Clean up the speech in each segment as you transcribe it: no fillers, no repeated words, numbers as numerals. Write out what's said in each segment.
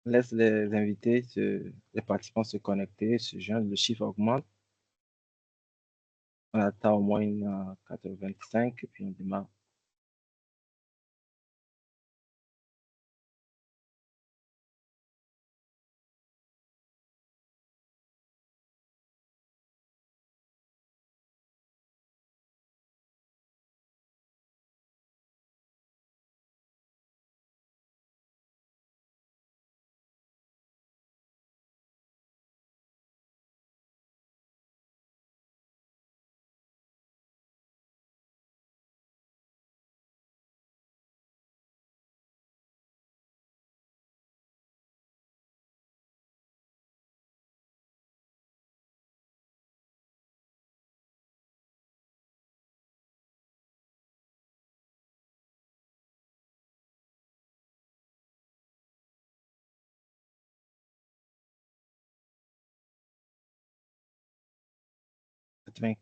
laisse les invités, les participants se connecter, se joindre, le chiffre augmente. On attend au moins une 85 et puis on démarre.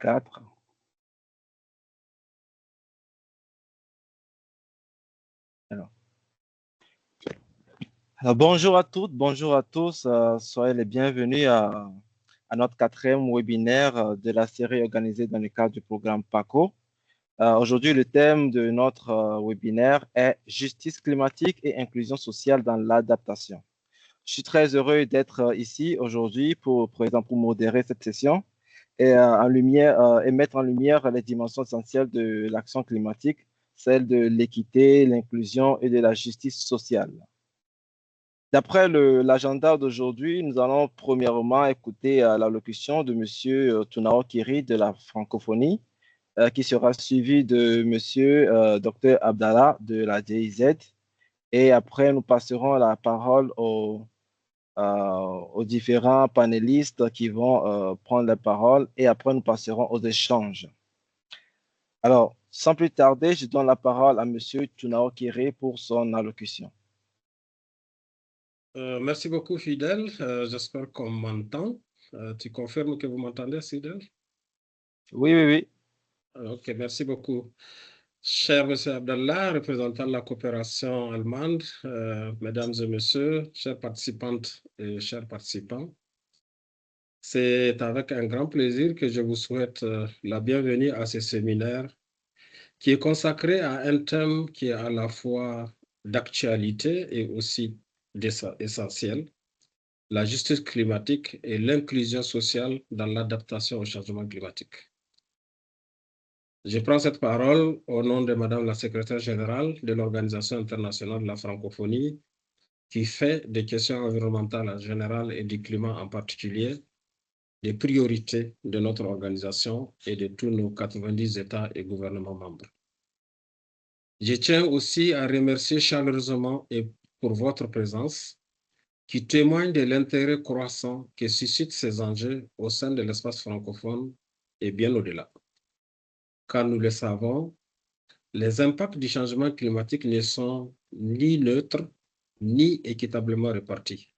Quatre. Alors, bonjour à toutes, bonjour à tous. Soyez les bienvenus à notre quatrième webinaire de la série organisée dans le cadre du programme PACO. Aujourd'hui, le thème de notre webinaire est justice climatique et inclusion sociale dans l'adaptation. Je suis très heureux d'être ici aujourd'hui pour modérer cette session et, et mettre en lumière les dimensions essentielles de l'action climatique, celles de l'équité, l'inclusion et de la justice sociale. D'après l'agenda d'aujourd'hui, nous allons premièrement écouter l'allocution de M. Tunao Kiri de la francophonie, qui sera suivi de M. Dr Abdallah de la DIZ. Et après, nous passerons la parole aux différents panélistes qui vont prendre la parole. Et après, nous passerons aux échanges. Alors, sans plus tarder, je donne la parole à M. Tunao Kiri pour son allocution. Merci beaucoup, Fidèle. J'espère qu'on m'entend. Tu confirmes que vous m'entendez, Fidèle? Oui, oui, oui. Ok, merci beaucoup. Cher M. Abdallah, représentant de la coopération allemande, mesdames et messieurs, chères participantes et chers participants, c'est avec un grand plaisir que je vous souhaite la bienvenue à ce séminaire qui est consacré à un thème qui est à la fois d'actualité et aussi essentiel: la justice climatique et l'inclusion sociale dans l'adaptation au changement climatique. Je prends cette parole au nom de Madame la secrétaire générale de l'Organisation internationale de la francophonie, qui fait des questions environnementales en général et du climat en particulier des priorités de notre organisation et de tous nos 90 États et gouvernements membres. Je tiens aussi à remercier chaleureusement et pour votre présence, qui témoigne de l'intérêt croissant que suscitent ces enjeux au sein de l'espace francophone et bien au-delà. Car nous le savons, les impacts du changement climatique ne sont ni neutres, ni équitablement répartis.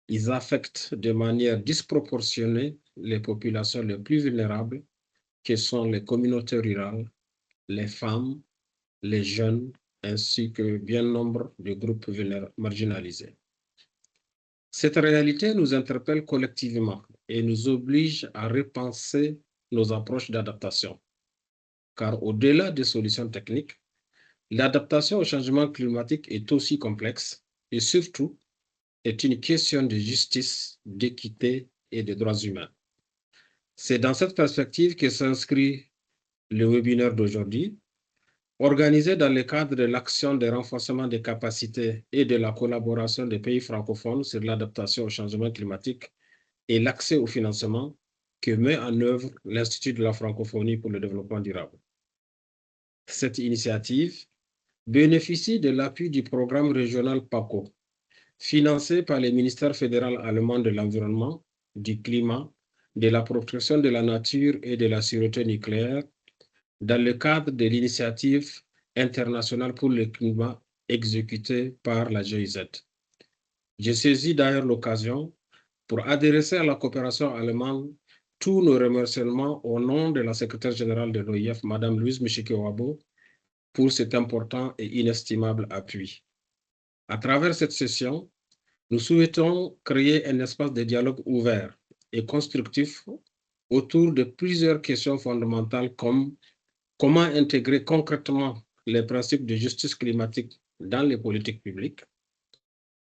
Ils affectent de manière disproportionnée les populations les plus vulnérables, que sont les communautés rurales, les femmes, les jeunes, ainsi que bien nombre de groupes marginalisés. Cette réalité nous interpelle collectivement et nous oblige à repenser nos approches d'adaptation. Car au-delà des solutions techniques, l'adaptation au changement climatique est aussi complexe et surtout est une question de justice, d'équité et de droits humains. C'est dans cette perspective que s'inscrit le webinaire d'aujourd'hui, organisé dans le cadre de l'action de renforcement des capacités et de la collaboration des pays francophones sur l'adaptation au changement climatique et l'accès au financement que met en œuvre l'Institut de la francophonie pour le développement durable. Cette initiative bénéficie de l'appui du programme régional PACO, financé par le ministère fédéral allemand de l'Environnement, du Climat, de la protection de la nature et de la sûreté nucléaire, dans le cadre de l'initiative internationale pour le climat exécutée par la GIZ. Je saisis d'ailleurs l'occasion pour adresser à la coopération allemande tous nos remerciements au nom de la secrétaire générale de l'OIF, Mme Louise Michike-Wabo, pour cet important et inestimable appui. À travers cette session, Nous souhaitons créer un espace de dialogue ouvert et constructif autour de plusieurs questions fondamentales comme comment intégrer concrètement les principes de justice climatique dans les politiques publiques,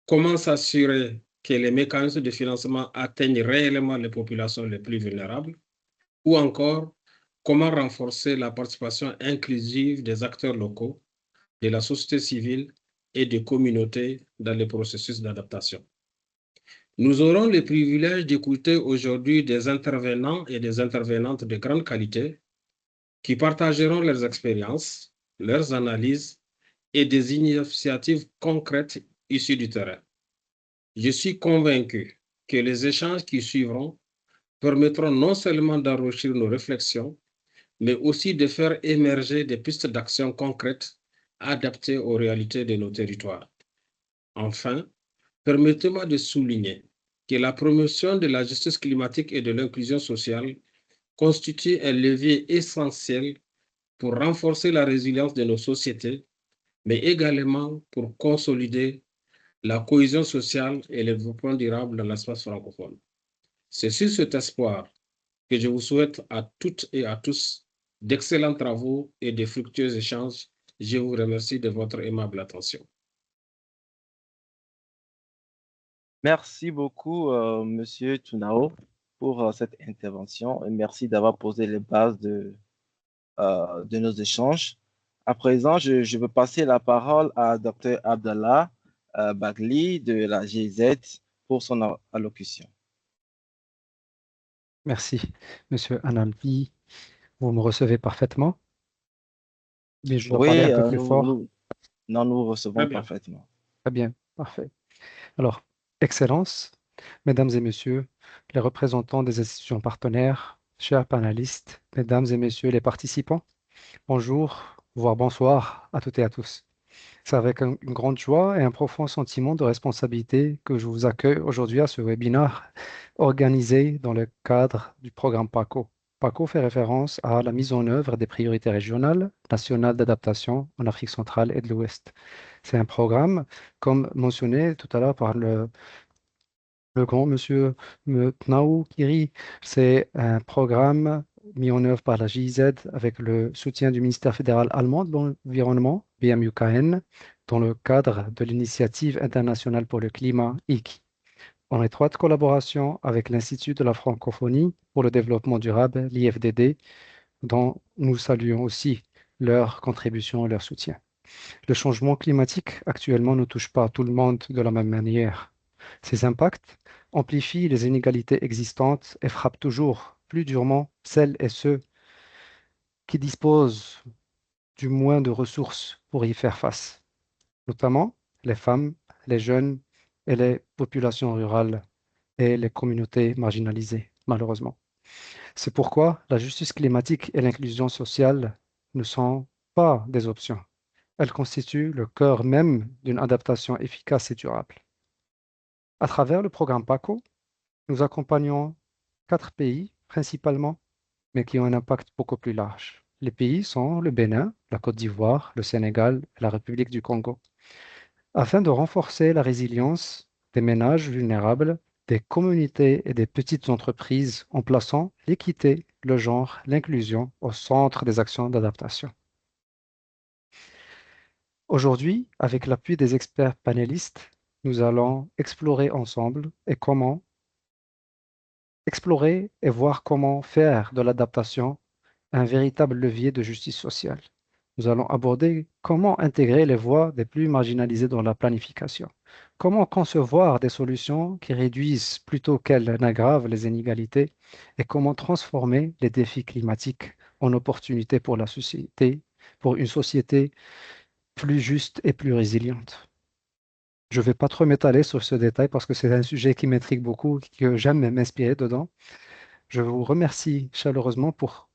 comment s'assurer que les mécanismes de financement atteignent réellement les populations les plus vulnérables, ou encore comment renforcer la participation inclusive des acteurs locaux, de la société civile et des communautés dans les processus d'adaptation. Nous aurons le privilège d'écouter aujourd'hui des intervenants et des intervenantes de grande qualité qui partageront leurs expériences, leurs analyses et des initiatives concrètes issues du terrain. Je suis convaincu que les échanges qui suivront permettront non seulement d'enrichir nos réflexions, mais aussi de faire émerger des pistes d'action concrètes adaptées aux réalités de nos territoires. Enfin, permettez-moi de souligner que la promotion de la justice climatique et de l'inclusion sociale constitue un levier essentiel pour renforcer la résilience de nos sociétés, mais également pour consolider la cohésion sociale et le développement durable dans l'espace francophone. C'est sur cet espoir que je vous souhaite à toutes et à tous d'excellents travaux et de fructueux échanges. Je vous remercie de votre aimable attention. Merci beaucoup, Monsieur Tunao, pour cette intervention et merci d'avoir posé les bases de nos échanges. À présent, je veux passer la parole à Dr. Abdallah Bagli de la GIZ pour son allocution. Merci, Monsieur Anamdi. Vous me recevez parfaitement, mais je dois parler Oui, un peu plus fort. nous recevons Très bien. parfaitement. Très bien, parfait. Alors, Excellences, Mesdames et Messieurs, les représentants des institutions partenaires, chers panélistes, Mesdames et Messieurs les participants, bonjour, voire bonsoir à toutes et à tous. C'est avec une grande joie et un profond sentiment de responsabilité que je vous accueille aujourd'hui à ce webinaire organisé dans le cadre du programme PACO. PACO fait référence à la mise en œuvre des priorités régionales, nationales d'adaptation en Afrique centrale et de l'Ouest. C'est un programme, comme mentionné tout à l'heure par le grand monsieur Tnaou Kiri, c'est un programme mis en œuvre par la GIZ avec le soutien du ministère fédéral allemand de l'Environnement, BMUKN, dans le cadre de l'initiative internationale pour le climat, ICI, en étroite collaboration avec l'Institut de la francophonie pour le développement durable, l'IFDD, dont nous saluons aussi leur contribution et leur soutien. Le changement climatique actuellement ne touche pas tout le monde de la même manière. Ces impacts amplifient les inégalités existantes et frappent toujours plus durement celles et ceux qui disposent du moins de ressources pour y faire face, notamment les femmes, les jeunes et les populations rurales et les communautés marginalisées, malheureusement. C'est pourquoi la justice climatique et l'inclusion sociale ne sont pas des options. Elles constituent le cœur même d'une adaptation efficace et durable. À travers le programme PACO, nous accompagnons 4 pays principalement, mais qui ont un impact beaucoup plus large. Les pays sont le Bénin, la Côte d'Ivoire, le Sénégal et la République du Congo, afin de renforcer la résilience des ménages vulnérables, des communautés et des petites entreprises en plaçant l'équité, le genre, l'inclusion au centre des actions d'adaptation. Aujourd'hui, avec l'appui des experts panélistes, nous allons explorer ensemble explorer et voir comment faire de l'adaptation un véritable levier de justice sociale. Nous allons aborder comment intégrer les voies des plus marginalisées dans la planification, comment concevoir des solutions qui réduisent plutôt qu'elles n'aggravent les inégalités et comment transformer les défis climatiques en opportunités pour la société, pour une société plus juste et plus résiliente. Je ne vais pas trop m'étaler sur ce détail parce que c'est un sujet qui m'intrigue beaucoup, que j'aime m'inspirer dedans. Je vous remercie chaleureusement pour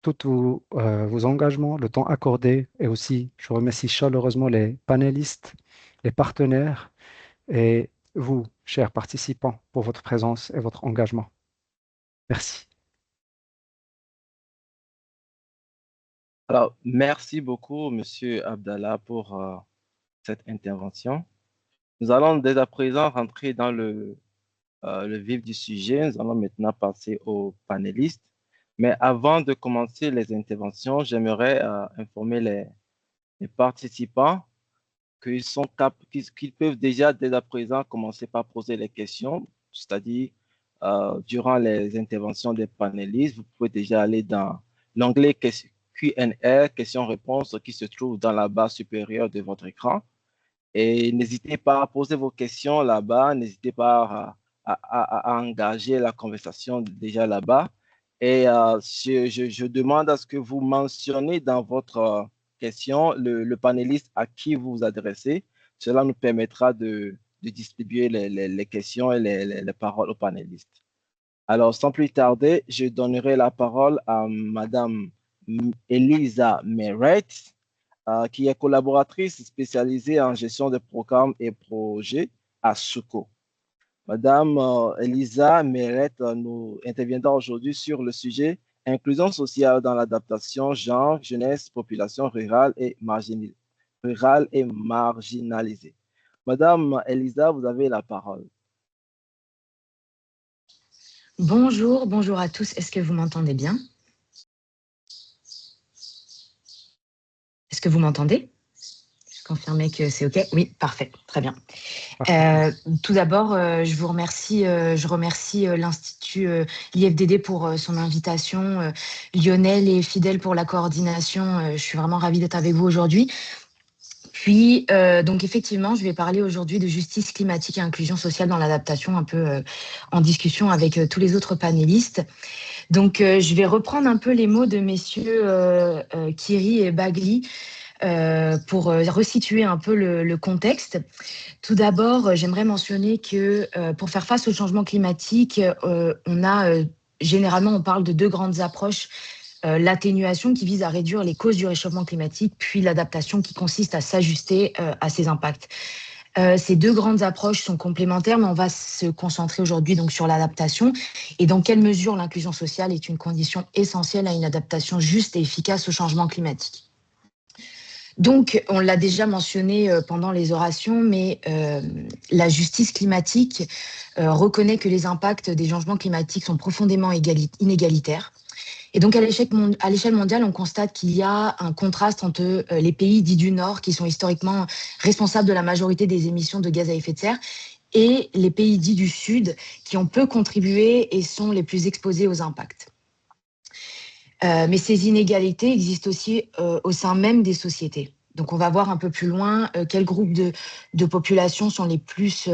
tous vos engagements, le temps accordé et aussi je remercie chaleureusement les panélistes, les partenaires et vous, chers participants, pour votre présence et votre engagement. Merci. Alors, merci beaucoup, Monsieur Abdallah, pour cette intervention. Nous allons dès à présent rentrer dans le vif du sujet. Nous allons maintenant passer aux panélistes. Mais avant de commencer les interventions, j'aimerais informer les participants qu'ils peuvent déjà dès à présent commencer par poser les questions, c'est-à-dire durant les interventions des panélistes, vous pouvez déjà aller dans l'onglet Q&A, questions-réponses, qui se trouve dans la barre supérieure de votre écran. Et n'hésitez pas à poser vos questions là-bas, n'hésitez pas à engager la conversation déjà là-bas. Et je demande à ce que vous mentionnez dans votre question le panéliste à qui vous vous adressez. Cela nous permettra de distribuer les questions et les paroles aux panélistes. Alors, sans plus tarder, je donnerai la parole à Madame Elisa Meret, qui est collaboratrice spécialisée en gestion de programmes et projets à SUCO. Madame Elisa Meret nous interviendra aujourd'hui sur le sujet inclusion sociale dans l'adaptation, genre, jeunesse, population rurale et marginalisée. Madame Elisa, vous avez la parole. Bonjour, bonjour à tous. Est-ce que vous m'entendez bien? Est-ce que vous m'entendez? Je confirmais que c'est OK. Oui, parfait, très bien. Tout d'abord, je remercie l'Institut l'IFDD pour son invitation, Lionel et Fidèle pour la coordination. Je suis vraiment ravie d'être avec vous aujourd'hui. Puis, donc effectivement, je vais parler aujourd'hui de justice climatique et inclusion sociale dans l'adaptation, un peu en discussion avec tous les autres panélistes. Donc, je vais reprendre un peu les mots de messieurs Kiri et Bagli pour resituer un peu le contexte. Tout d'abord, j'aimerais mentionner que pour faire face au changement climatique, généralement, on parle de deux grandes approches. L'atténuation qui vise à réduire les causes du réchauffement climatique, puis l'adaptation qui consiste à s'ajuster à ces impacts. Ces deux grandes approches sont complémentaires, mais on va se concentrer aujourd'hui donc sur l'adaptation et dans quelle mesure l'inclusion sociale est une condition essentielle à une adaptation juste et efficace au changement climatique. Donc, on l'a déjà mentionné pendant les orations, mais la justice climatique reconnaît que les impacts des changements climatiques sont profondément inégalitaires. Et donc, à l'échelle mondiale, on constate qu'il y a un contraste entre les pays dits du Nord, qui sont historiquement responsables de la majorité des émissions de gaz à effet de serre, et les pays dits du Sud, qui ont peu contribué et sont les plus exposés aux impacts. Mais ces inégalités existent aussi au sein même des sociétés. Donc, on va voir un peu plus loin quels groupes de population sont les plus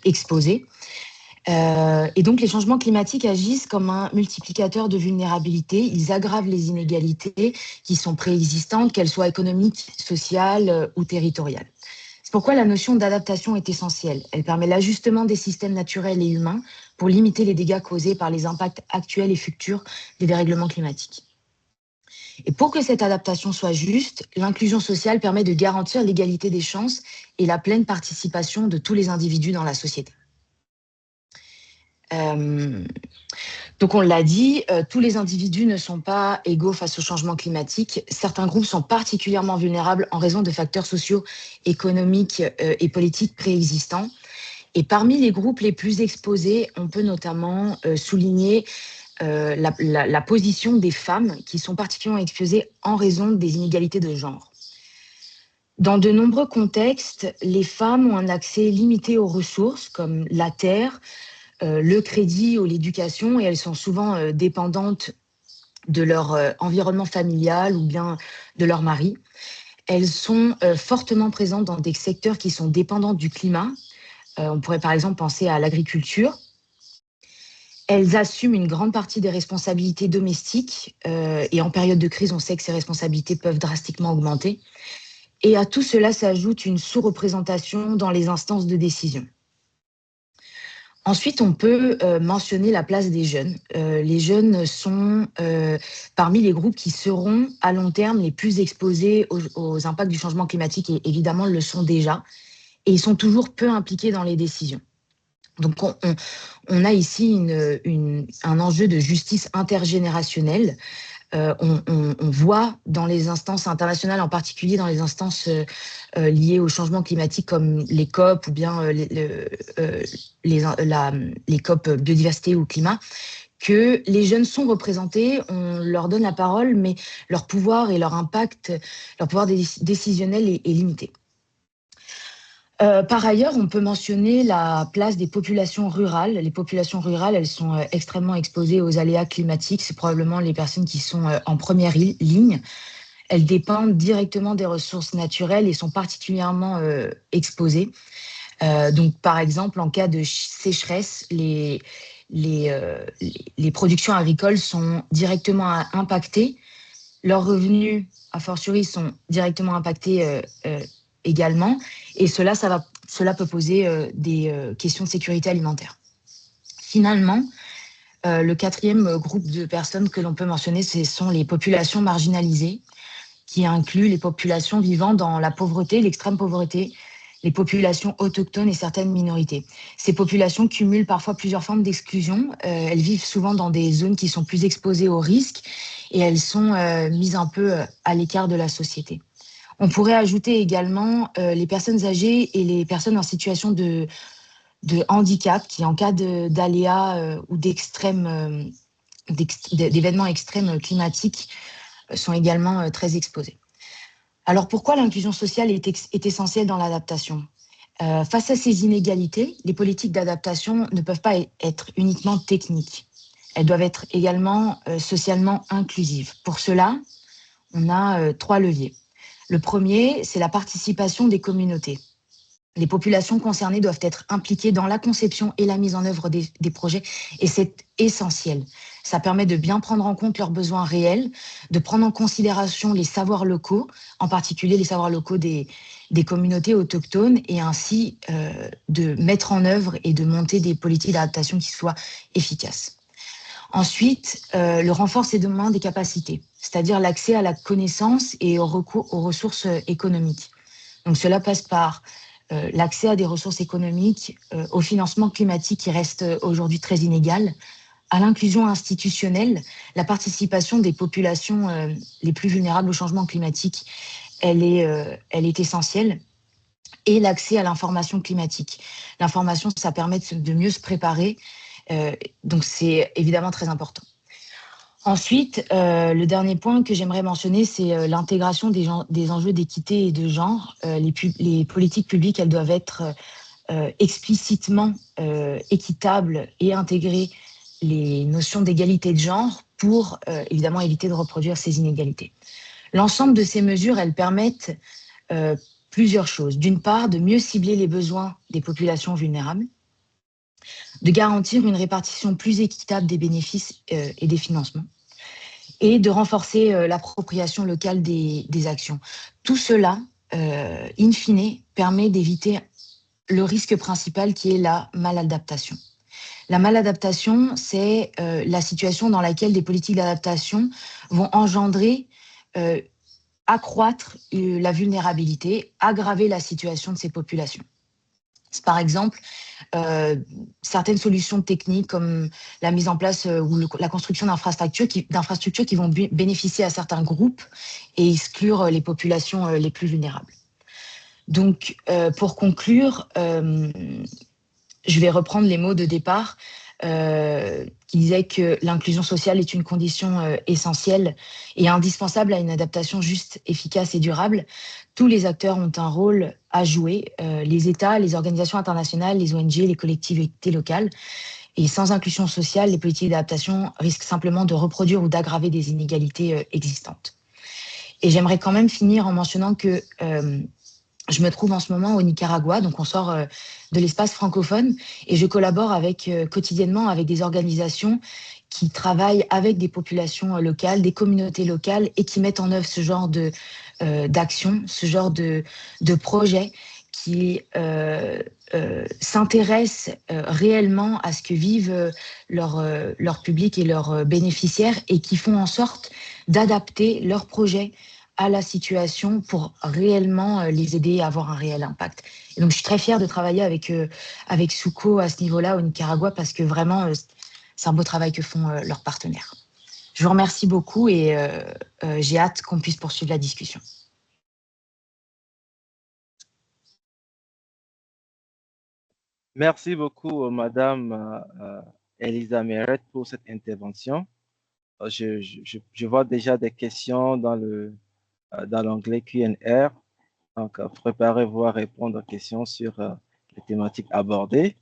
exposés. Et donc, les changements climatiques agissent comme un multiplicateur de vulnérabilité. Ils aggravent les inégalités qui sont préexistantes, qu'elles soient économiques, sociales ou territoriales. C'est pourquoi la notion d'adaptation est essentielle. Elle permet l'ajustement des systèmes naturels et humains pour limiter les dégâts causés par les impacts actuels et futurs des dérèglements climatiques. Et pour que cette adaptation soit juste, l'inclusion sociale permet de garantir l'égalité des chances et la pleine participation de tous les individus dans la société. Donc on l'a dit, tous les individus ne sont pas égaux face au changement climatique. Certains groupes sont particulièrement vulnérables en raison de facteurs sociaux, économiques et politiques préexistants. Et parmi les groupes les plus exposés, on peut notamment souligner la position des femmes qui sont particulièrement exposées en raison des inégalités de genre. Dans de nombreux contextes, les femmes ont un accès limité aux ressources comme la terre, le crédit ou l'éducation, et elles sont souvent dépendantes de leur environnement familial ou bien de leur mari. Elles sont fortement présentes dans des secteurs qui sont dépendants du climat. On pourrait par exemple penser à l'agriculture. Elles assument une grande partie des responsabilités domestiques et en période de crise, on sait que ces responsabilités peuvent drastiquement augmenter. Et à tout cela s'ajoute une sous-représentation dans les instances de décision. Ensuite, on peut mentionner la place des jeunes. Les jeunes sont parmi les groupes qui seront à long terme les plus exposés aux impacts du changement climatique et évidemment le sont déjà. Et ils sont toujours peu impliqués dans les décisions. Donc, on a ici un enjeu de justice intergénérationnelle on voit dans les instances internationales, en particulier dans les instances liées au changement climatique comme les COP ou bien les COP biodiversité ou climat, que les jeunes sont représentés, on leur donne la parole, mais leur pouvoir et leur impact, leur pouvoir décisionnel est limité. Par ailleurs, on peut mentionner la place des populations rurales. Les populations rurales, elles sont extrêmement exposées aux aléas climatiques. C'est probablement les personnes qui sont en première ligne. Elles dépendent directement des ressources naturelles et sont particulièrement exposées. Donc, par exemple, en cas de sécheresse, les productions agricoles sont directement impactées. Leurs revenus, a fortiori, sont directement impactés également. Et cela peut poser des questions de sécurité alimentaire. Finalement, le quatrième groupe de personnes que l'on peut mentionner, ce sont les populations marginalisées, qui incluent les populations vivant dans la pauvreté, l'extrême pauvreté, les populations autochtones et certaines minorités. Ces populations cumulent parfois plusieurs formes d'exclusion. Elles vivent souvent dans des zones qui sont plus exposées aux risques et elles sont mises un peu à l'écart de la société. On pourrait ajouter également les personnes âgées et les personnes en situation de handicap qui, en cas d'aléas ou d'événements extrêmes climatiques, sont également très exposées. Alors pourquoi l'inclusion sociale est essentielle dans l'adaptation ? Face à ces inégalités, les politiques d'adaptation ne peuvent pas être uniquement techniques. Elles doivent être également socialement inclusives. Pour cela, on a 3 leviers. Le premier, c'est la participation des communautés. Les populations concernées doivent être impliquées dans la conception et la mise en œuvre des projets, et c'est essentiel. Ça permet de bien prendre en compte leurs besoins réels, de prendre en considération les savoirs locaux, en particulier les savoirs locaux des communautés autochtones, et ainsi de mettre en œuvre et de monter des politiques d'adaptation qui soient efficaces. Ensuite, le renforcement des capacités, c'est-à-dire l'accès à la connaissance et au recours aux ressources économiques. Donc cela passe par l'accès à des ressources économiques, au financement climatique qui reste aujourd'hui très inégal, à l'inclusion institutionnelle, la participation des populations les plus vulnérables au changement climatique, elle est essentielle, et l'accès à l'information climatique. L'information, ça permet de mieux se préparer, donc c'est évidemment très important. Ensuite, le dernier point que j'aimerais mentionner, c'est l'intégration des enjeux d'équité et de genre. Les politiques publiques, elles doivent être explicitement équitables et intégrer les notions d'égalité de genre pour évidemment éviter de reproduire ces inégalités. L'ensemble de ces mesures, elles permettent plusieurs choses. D'une part, de mieux cibler les besoins des populations vulnérables, de garantir une répartition plus équitable des bénéfices et des financements, et de renforcer l'appropriation locale des actions. Tout cela, in fine, permet d'éviter le risque principal qui est la maladaptation. La maladaptation, c'est la situation dans laquelle des politiques d'adaptation vont engendrer, accroître la vulnérabilité, aggraver la situation de ces populations. Par exemple, certaines solutions techniques comme la mise en place ou la construction d'infrastructures qui vont bénéficier à certains groupes et exclure les populations les plus vulnérables. Donc, pour conclure, je vais reprendre les mots de départ qui disaient que l'inclusion sociale est une condition essentielle et indispensable à une adaptation juste, efficace et durable. Tous les acteurs ont un rôle à jouer, les États, les organisations internationales, les ONG, les collectivités locales. Et sans inclusion sociale, les politiques d'adaptation risquent simplement de reproduire ou d'aggraver des inégalités existantes. Et j'aimerais quand même finir en mentionnant que je me trouve en ce moment au Nicaragua, donc on sort de l'espace francophone, et je collabore quotidiennement avec des organisations qui travaillent avec des populations locales, des communautés locales, et qui mettent en œuvre ce genre d'actions, ce genre de projets qui s'intéressent réellement à ce que vivent leur public et leurs bénéficiaires, et qui font en sorte d'adapter leurs projets à la situation pour réellement les aider à avoir un réel impact. Et donc, je suis très fière de travailler avec Suco à ce niveau-là au Nicaragua, parce que vraiment, c'est un beau travail que font leurs partenaires. Je vous remercie beaucoup et j'ai hâte qu'on puisse poursuivre la discussion. Merci beaucoup, Madame Elisa Meret, pour cette intervention. Je vois déjà des questions dans l'onglet Q&R. Donc, préparez-vous à répondre aux questions sur les thématiques abordées.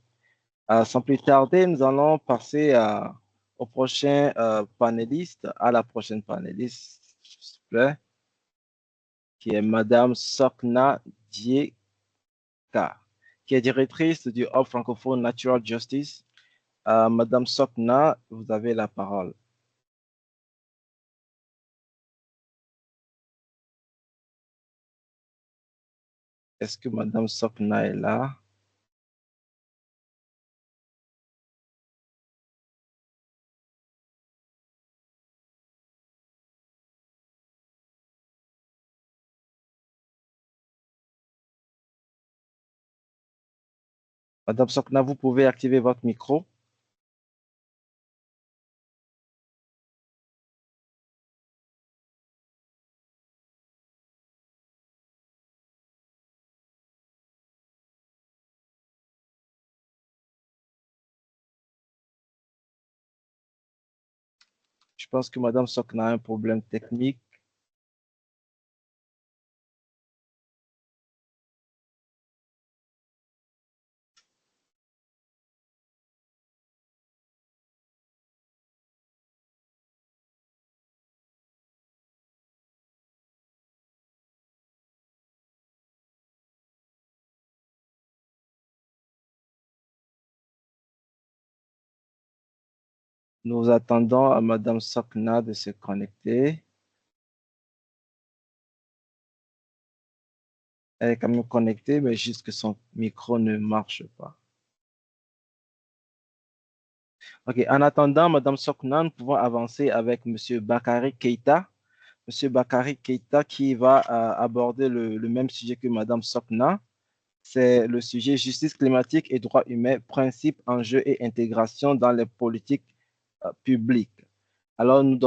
Sans plus tarder, nous allons passer au prochain panéliste, à la prochaine panéliste, s'il vous plaît, qui est Madame Sokna Dieka, qui est directrice du Hub francophone Natural Justice. Madame Sokna, vous avez la parole. Est-ce que Madame Sokna est là? Madame Sokna, vous pouvez activer votre micro. Je pense que Madame Sokna a un problème technique. Nous attendons à Madame Sokna de se connecter. Elle est quand même connectée, mais juste que son micro ne marche pas. OK. En attendant, Madame Sokna, nous pouvons avancer avec Monsieur Bakary Keita. Monsieur Bakary Keita qui va aborder le même sujet que Madame Sokna. C'est le sujet justice climatique et droits humains, principes, enjeux et intégration dans les politiques publiques. Alors, nous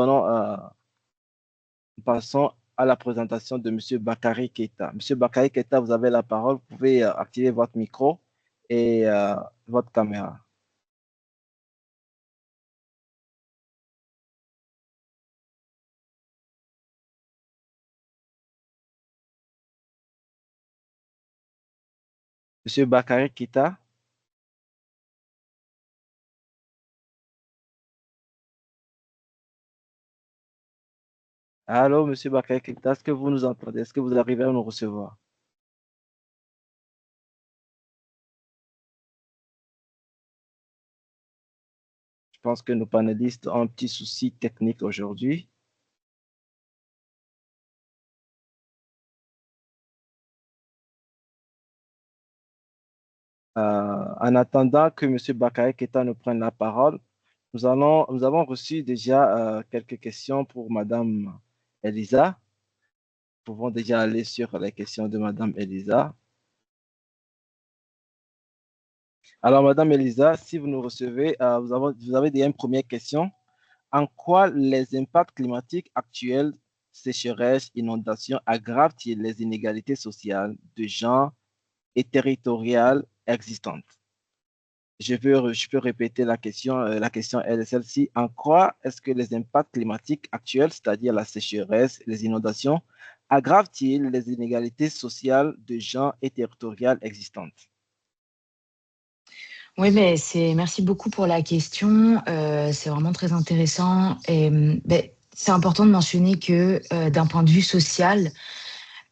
passons à la présentation de Monsieur Bakary Keita. Monsieur Bakary Keita, vous avez la parole. Vous pouvez activer votre micro et votre caméra. Monsieur Bakary Keita. Allô, Monsieur Bakary Keita, est-ce que vous nous entendez? Est-ce que vous arrivez à nous recevoir? Je pense que nos panélistes ont un petit souci technique aujourd'hui. En attendant que M. Bakary Keita nous prenne la parole, nous avons reçu déjà quelques questions pour Madame Elisa. Nous pouvons déjà aller sur les questions de Madame Elisa. Alors, Madame Elisa, si vous nous recevez, vous avez déjà une première question. En quoi les impacts climatiques actuels, sécheresse, inondations, aggravent-ils les inégalités sociales de genre et territoriales existantes? Je peux répéter la question. La question est celle-ci. En quoi est-ce que les impacts climatiques actuels, c'est-à-dire la sécheresse, les inondations, aggravent-ils les inégalités sociales de genre et territoriales existantes? Oui, mais merci beaucoup pour la question. C'est vraiment très intéressant. Et c'est important de mentionner que d'un point de vue social,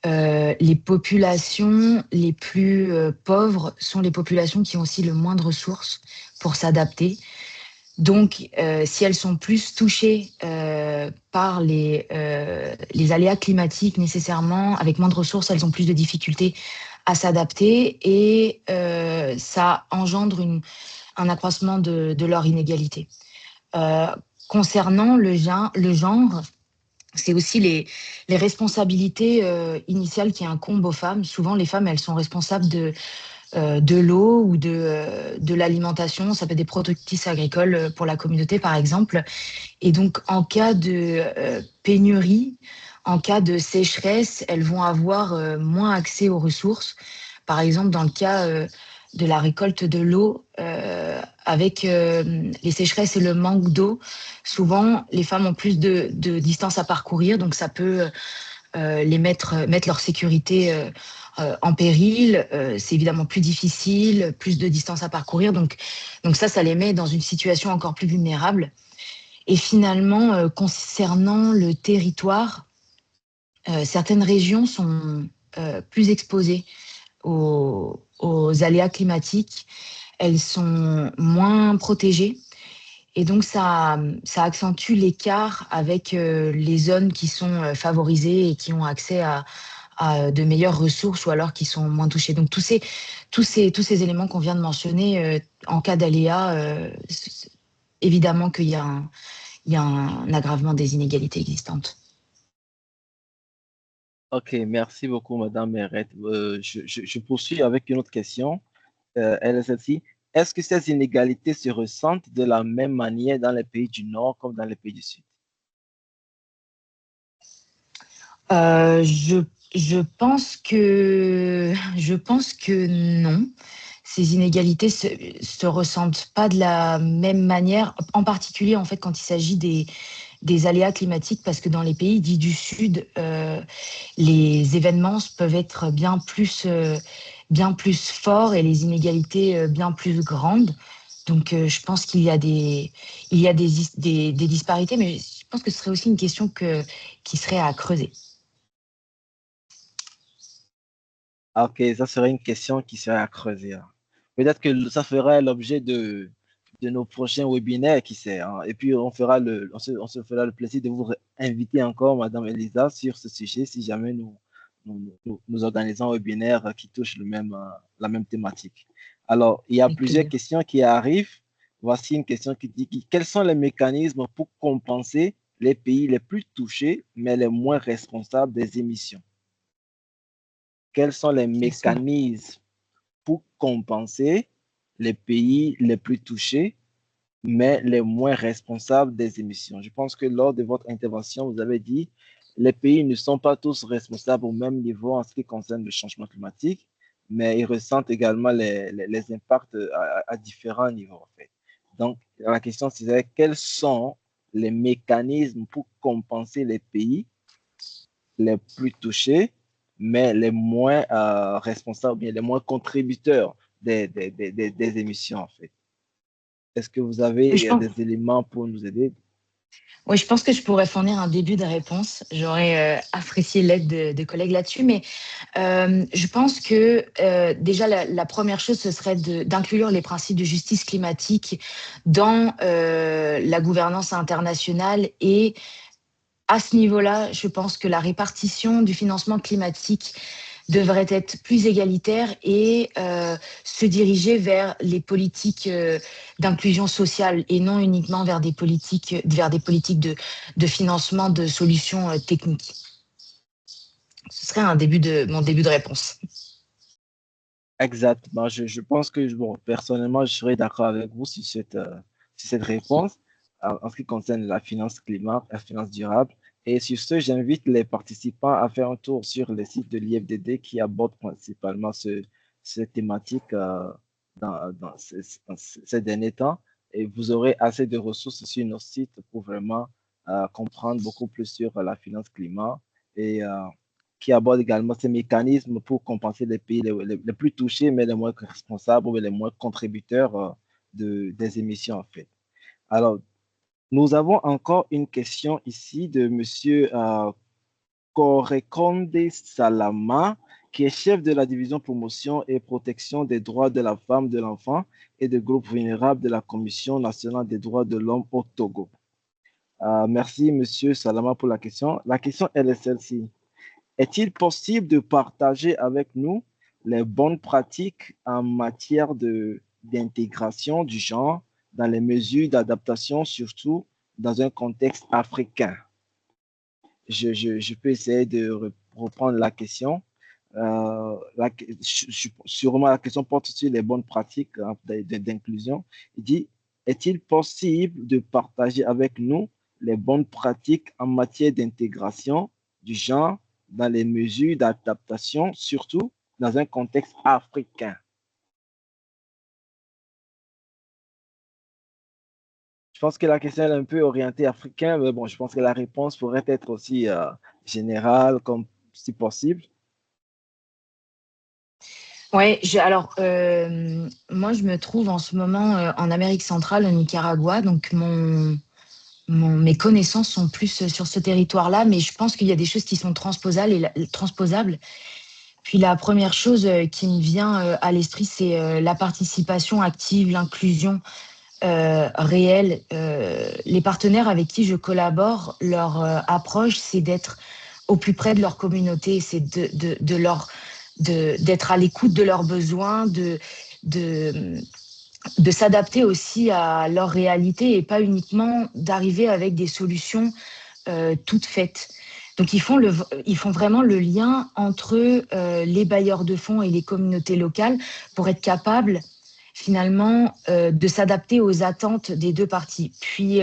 les populations les plus pauvres sont les populations qui ont aussi le moins de ressources pour s'adapter. Donc, si elles sont plus touchées par les aléas climatiques nécessairement, avec moins de ressources, elles ont plus de difficultés à s'adapter et ça engendre un accroissement de leur inégalité. Concernant le genre, c'est aussi les responsabilités initiales qui incombent aux femmes. Souvent, les femmes, elles sont responsables de l'eau ou de l'alimentation. Ça peut être des productifs agricoles pour la communauté, par exemple. Et donc, en cas de pénurie, en cas de sécheresse, elles vont avoir moins accès aux ressources. Par exemple, dans le cas de la récolte de l'eau, avec les sécheresses et le manque d'eau, souvent, les femmes ont plus de distance à parcourir, donc ça peut mettre leur sécurité en péril. C'est évidemment plus difficile, plus de distance à parcourir, donc ça les met dans une situation encore plus vulnérable. Et finalement, concernant le territoire, certaines régions sont plus exposées aux aléas climatiques, elles sont moins protégées. Et donc, ça accentue l'écart avec les zones qui sont favorisées et qui ont accès à de meilleures ressources ou alors qui sont moins touchées. Donc, tous ces éléments qu'on vient de mentionner, en cas d'aléa, évidemment qu'il y a un aggravement des inégalités existantes. Ok, merci beaucoup, Madame Meret. Je poursuis avec une autre question. Elle est celle-ci. Est-ce que ces inégalités se ressentent de la même manière dans les pays du Nord comme dans les pays du Sud? Je pense que non. Ces inégalités se ressentent pas de la même manière, en particulier en fait quand il s'agit des aléas climatiques, parce que dans les pays dits du Sud, les événements peuvent être bien plus forts et les inégalités bien plus grandes. Donc, je pense qu'il y a des disparités, mais je pense que ce serait aussi une question qui serait à creuser. Ok, ça serait une question qui serait à creuser, hein. Peut-être que ça fera l'objet de nos prochains webinaires, qui sait, hein. Et puis, on se fera le plaisir de vous inviter encore, Madame Elisa, sur ce sujet, si jamais nous organisons un webinaire qui touche la même thématique. Alors, il y a Avec plusieurs plaisir. questions qui arrivent. Voici une question qui dit quels sont les mécanismes pour compenser les pays les plus touchés, mais les moins responsables des émissions? Quels sont les mécanismes pour compenser les pays les plus touchés, mais les moins responsables des émissions? Je pense que lors de votre intervention, vous avez dit les pays ne sont pas tous responsables au même niveau en ce qui concerne le changement climatique, mais ils ressentent également les impacts à différents niveaux, en fait. Donc, la question, c'est quels sont les mécanismes pour compenser les pays les plus touchés, mais les moins responsables, bien les moins contributeurs des émissions, en fait. Est-ce que vous avez des éléments pour nous aider? Oui, je pense que je pourrais fournir un début de réponse. J'aurais apprécié l'aide de collègues là-dessus, mais je pense que déjà la première chose, ce serait d'inclure les principes de justice climatique dans la gouvernance internationale. Et à ce niveau-là, je pense que la répartition du financement climatique devrait être plus égalitaire et se diriger vers les politiques d'inclusion sociale et non uniquement vers des politiques de financement de solutions techniques. Ce serait mon début de réponse. Exactement. Je pense que, bon, personnellement, je serais d'accord avec vous sur cette réponse en ce qui concerne la finance climat, la finance durable. Et sur ce, j'invite les participants à faire un tour sur le site de l'IFDD qui aborde principalement cette thématique dans ces derniers temps. Et vous aurez assez de ressources sur nos sites pour vraiment comprendre beaucoup plus sur la finance climat et qui aborde également ces mécanismes pour compenser les pays les plus touchés, mais les moins responsables ou les moins contributeurs des émissions, en fait. Alors, nous avons encore une question ici de M. Korekonde Salama, qui est chef de la division promotion et protection des droits de la femme, de l'enfant et des groupes vulnérables de la Commission nationale des droits de l'homme au Togo. Merci, M. Salama, pour la question. La question, elle est celle-ci. Est-il possible de partager avec nous les bonnes pratiques en matière d'intégration du genre dans les mesures d'adaptation, surtout dans un contexte africain? Je peux essayer de reprendre la question. Sûrement, la question porte sur les bonnes pratiques hein, d'inclusion. Il dit, est-il possible de partager avec nous les bonnes pratiques en matière d'intégration du genre dans les mesures d'adaptation, surtout dans un contexte africain? Je pense que la question est un peu orientée africain, mais bon, je pense que la réponse pourrait être aussi générale, comme si possible. Ouais, alors moi je me trouve en ce moment en Amérique centrale, au Nicaragua, donc mes connaissances sont plus sur ce territoire-là, mais je pense qu'il y a des choses qui sont transposables. Puis la première chose qui me vient à l'esprit, c'est la participation active, l'inclusion réelle. Les partenaires avec qui je collabore, leur approche, c'est d'être au plus près de leur communauté, c'est d'être à l'écoute de leurs besoins, de s'adapter aussi à leur réalité et pas uniquement d'arriver avec des solutions toutes faites. Donc ils font vraiment le lien entre les bailleurs de fonds et les communautés locales pour être capables finalement de s'adapter aux attentes des deux parties. Puis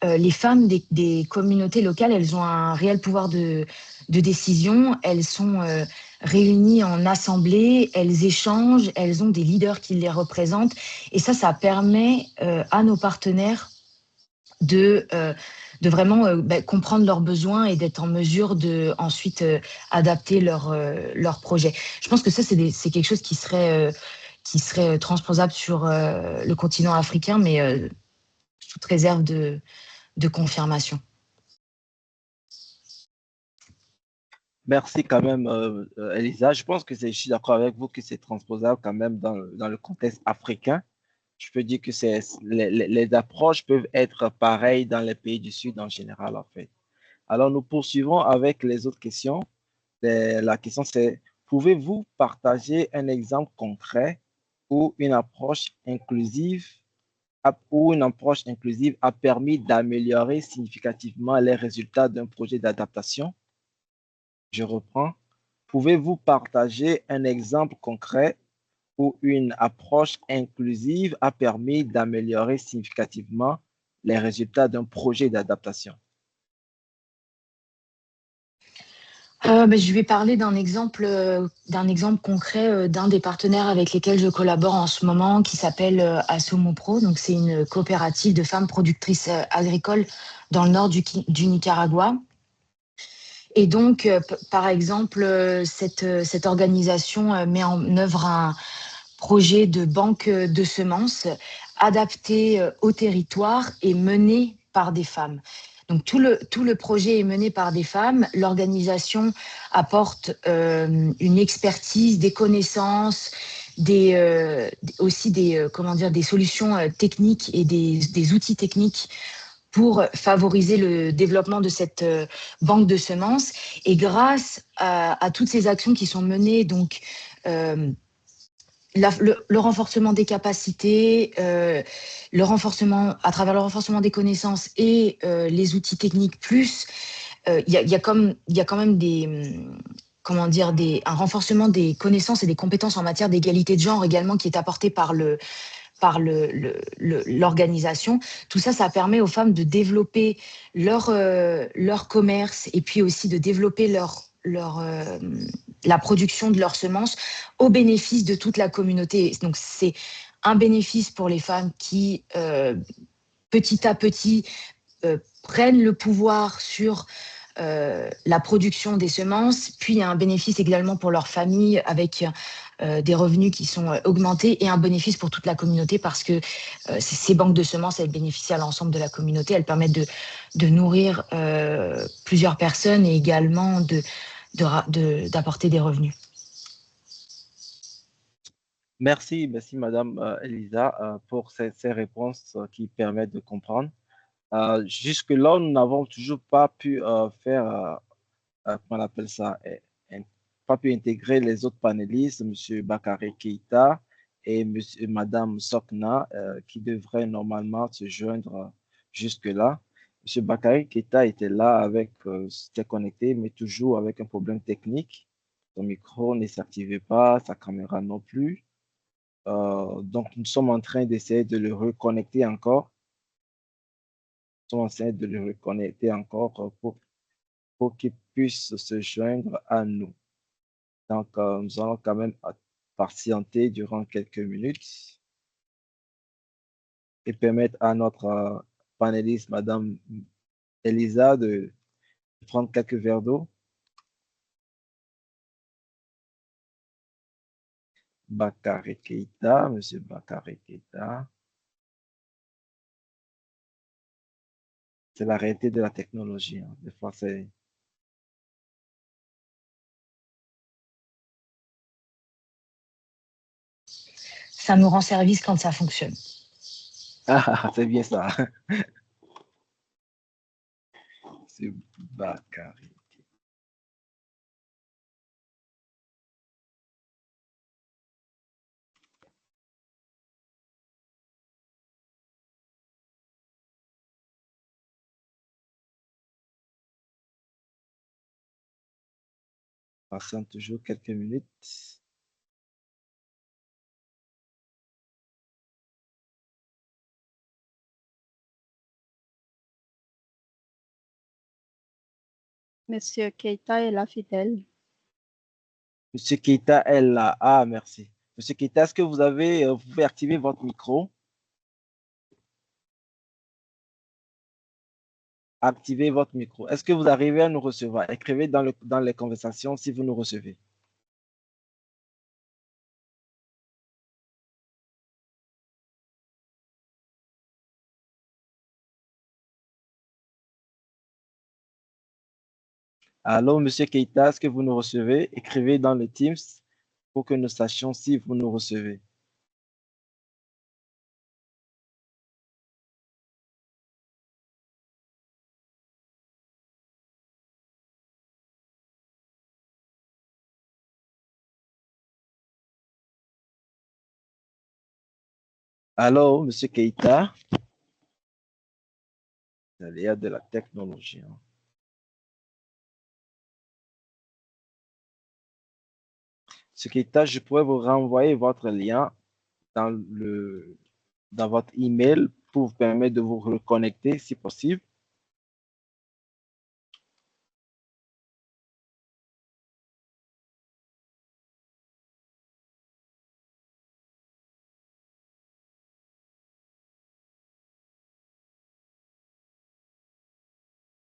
les femmes des communautés locales, elles ont un réel pouvoir de décision. Elles sont réunies en assemblée, elles échangent, elles ont des leaders qui les représentent. Et ça permet à nos partenaires de vraiment comprendre leurs besoins et d'être en mesure de ensuite adapter leur projet. Je pense que ça, c'est quelque chose qui serait transposable sur le continent africain, mais sous réserve de confirmation. Merci quand même, Elisa. Je pense que je suis d'accord avec vous que c'est transposable quand même dans le contexte africain. Je peux dire que les approches peuvent être pareilles dans les pays du Sud en général, en fait. Alors, nous poursuivons avec les autres questions. La question, c'est, pouvez-vous partager un exemple concret où une approche inclusive a permis d'améliorer significativement les résultats d'un projet d'adaptation? Je reprends. Pouvez-vous partager un exemple concret où une approche inclusive a permis d'améliorer significativement les résultats d'un projet d'adaptation? Je vais parler d'un exemple concret d'un des partenaires avec lesquels je collabore en ce moment qui s'appelle Asomopro. Donc, c'est une coopérative de femmes productrices agricoles dans le nord du Nicaragua. Et donc, par exemple, cette organisation met en œuvre un projet de banque de semences adapté au territoire et mené par des femmes. Donc, tout le projet est mené par des femmes. L'organisation apporte une expertise, des connaissances, aussi des solutions techniques et des outils techniques pour favoriser le développement de cette banque de semences. Et grâce à toutes ces actions qui sont menées, donc le renforcement des capacités, à travers le renforcement des connaissances et les outils techniques, plus il y a quand même un renforcement des connaissances et des compétences en matière d'égalité de genre également qui est apporté par l'organisation. Tout ça, ça permet aux femmes de développer leur commerce et puis aussi de développer la production de leurs semences au bénéfice de toute la communauté. Donc, c'est un bénéfice pour les femmes qui, petit à petit, prennent le pouvoir sur la production des semences, puis il y a un bénéfice également pour leur famille avec des revenus qui sont augmentés et un bénéfice pour toute la communauté parce que ces banques de semences, elles bénéficient à l'ensemble de la communauté, elles permettent de nourrir plusieurs personnes et également d'apporter des revenus. Merci Madame Elisa, pour ces réponses qui permettent de comprendre. Jusque-là, nous n'avons toujours pas pu faire, comment on appelle ça, pas pu intégrer les autres panélistes, M. Bakary Keïta et Madame Sokna, qui devraient normalement se joindre jusque-là. M. Bakary Keïta était là s'était connecté, mais toujours avec un problème technique. Son micro ne s'activait pas, sa caméra non plus. Donc, nous sommes en train d'essayer de le reconnecter encore. Nous sommes en train de le reconnecter encore pour qu'il puisse se joindre à nous. Donc, nous allons quand même patienter durant quelques minutes et permettre à notre panéliste, Madame Elisa, de prendre quelques verres d'eau. Bakary Keïta, Monsieur Bakary Keïta. C'est la réalité de la technologie, hein. Des fois, c'est... Ça nous rend service quand ça fonctionne. Ah, c'est bien ça. C'est Bakary. Passons toujours quelques minutes. Monsieur Keïta est là, fidèle. Monsieur Keïta est là. Ah, merci. Monsieur Keïta, est-ce que vous pouvez activer votre micro? Activez votre micro. Est-ce que vous arrivez à nous recevoir? Écrivez dans les conversations si vous nous recevez. Allô, Monsieur Keïta, est-ce que vous nous recevez? Écrivez dans le Teams pour que nous sachions si vous nous recevez. Allô, Monsieur Keïta? Il y a de la technologie, hein. Monsieur Keïta, je pourrais vous renvoyer votre lien dans votre email pour vous permettre de vous reconnecter si possible.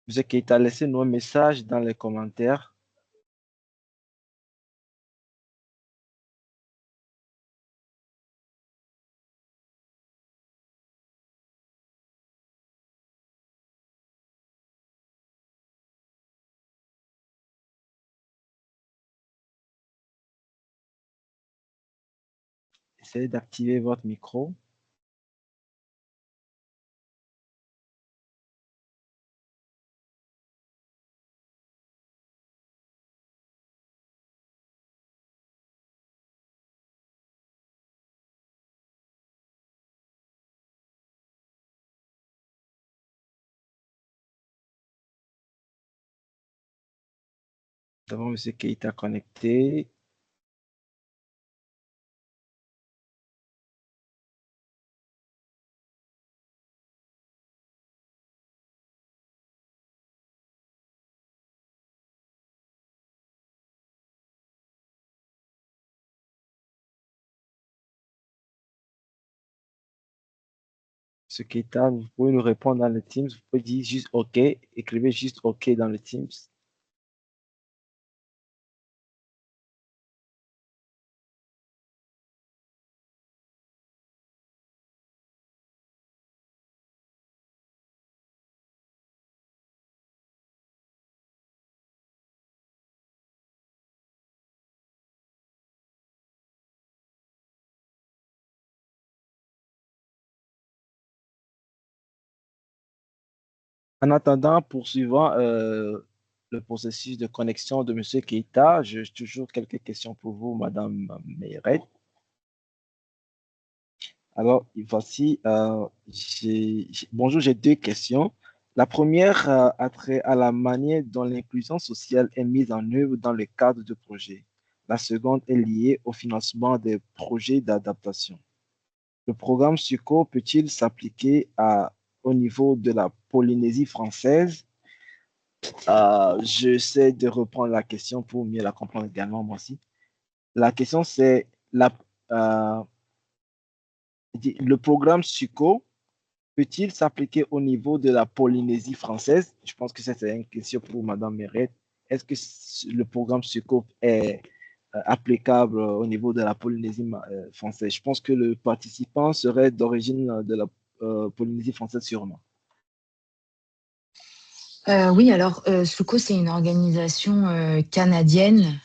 Monsieur Keïta, laissez-nous un message dans les commentaires. Essayez d'activer votre micro. Nous avons Monsieur Keïta connecté. Monsieur Keïta, vous pouvez nous répondre dans le Teams. Vous pouvez dire juste OK. Écrivez juste OK dans le Teams. En attendant, poursuivant le processus de connexion de Monsieur Keïta, j'ai toujours quelques questions pour vous, Madame Meyret. Alors, voici, bonjour, j'ai deux questions. La première a trait à la manière dont l'inclusion sociale est mise en œuvre dans le cadre du projet. La seconde est liée au financement des projets d'adaptation. Le programme SUCO peut-il s'appliquer au niveau de la Polynésie française? J'essaie de reprendre la question pour mieux la comprendre également, moi aussi. La question, c'est le programme SUCO peut-il s'appliquer au niveau de la Polynésie française? Je pense que c'est une question pour Madame Mérette. Est-ce que le programme SUCO est applicable au niveau de la Polynésie française? Je pense que le participant serait d'origine de la Polynésie française sûrement. Oui, alors SUCO, c'est une organisation canadienne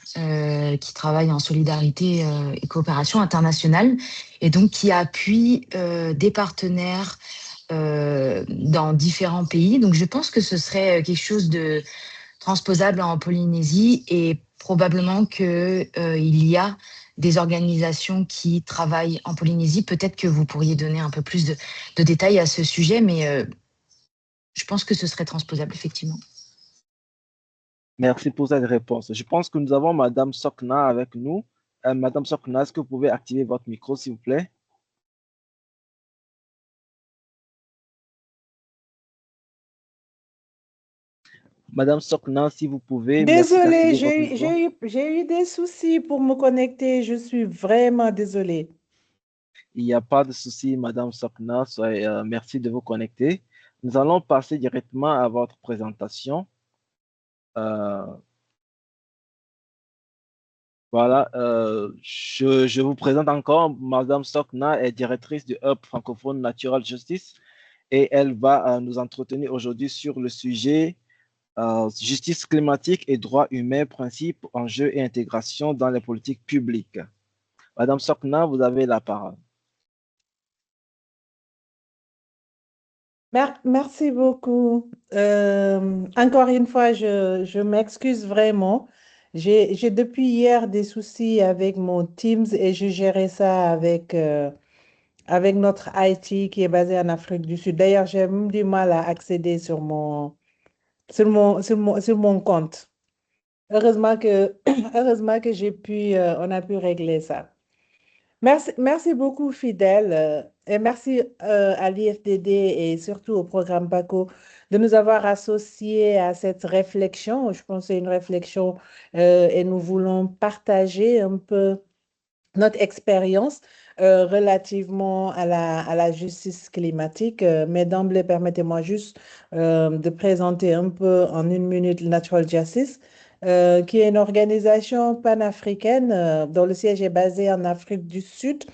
qui travaille en solidarité et coopération internationale et donc qui appuie des partenaires dans différents pays. Donc je pense que ce serait quelque chose de transposable en Polynésie et probablement qu'il y a des organisations qui travaillent en Polynésie. Peut-être que vous pourriez donner un peu plus de détails à ce sujet, mais je pense que ce serait transposable, effectivement. Merci pour cette réponse. Je pense que nous avons Madame Sokna avec nous. Madame Sokna, est-ce que vous pouvez activer votre micro, s'il vous plaît? Madame Sokna, si vous pouvez. Désolée, j'ai eu des soucis pour me connecter. Je suis vraiment désolée. Il n'y a pas de souci, Madame Sokna. Merci de vous connecter. Nous allons passer directement à votre présentation. Voilà, je vous présente encore. Madame Sokna est directrice du Hub francophone Natural Justice et elle va nous entretenir aujourd'hui sur le sujet justice climatique et droits humains, principes, enjeux et intégration dans les politiques publiques. Madame Sokna, vous avez la parole. Merci beaucoup. Encore une fois, je m'excuse vraiment. J'ai depuis hier des soucis avec mon Teams et je gérais ça avec notre IT qui est basé en Afrique du Sud. D'ailleurs, j'ai même du mal à accéder sur mon compte. Heureusement que, heureusement que on a pu régler ça. Merci beaucoup, Fidèle, et merci à l'IFDD et surtout au programme PACO de nous avoir associés à cette réflexion. Je pense que c'est une réflexion et nous voulons partager un peu notre expérience relativement à la justice climatique. Mais d'emblée, permettez-moi juste de présenter un peu en une minute Natural Justice, qui est une organisation panafricaine dont le siège est basé en Afrique du Sud,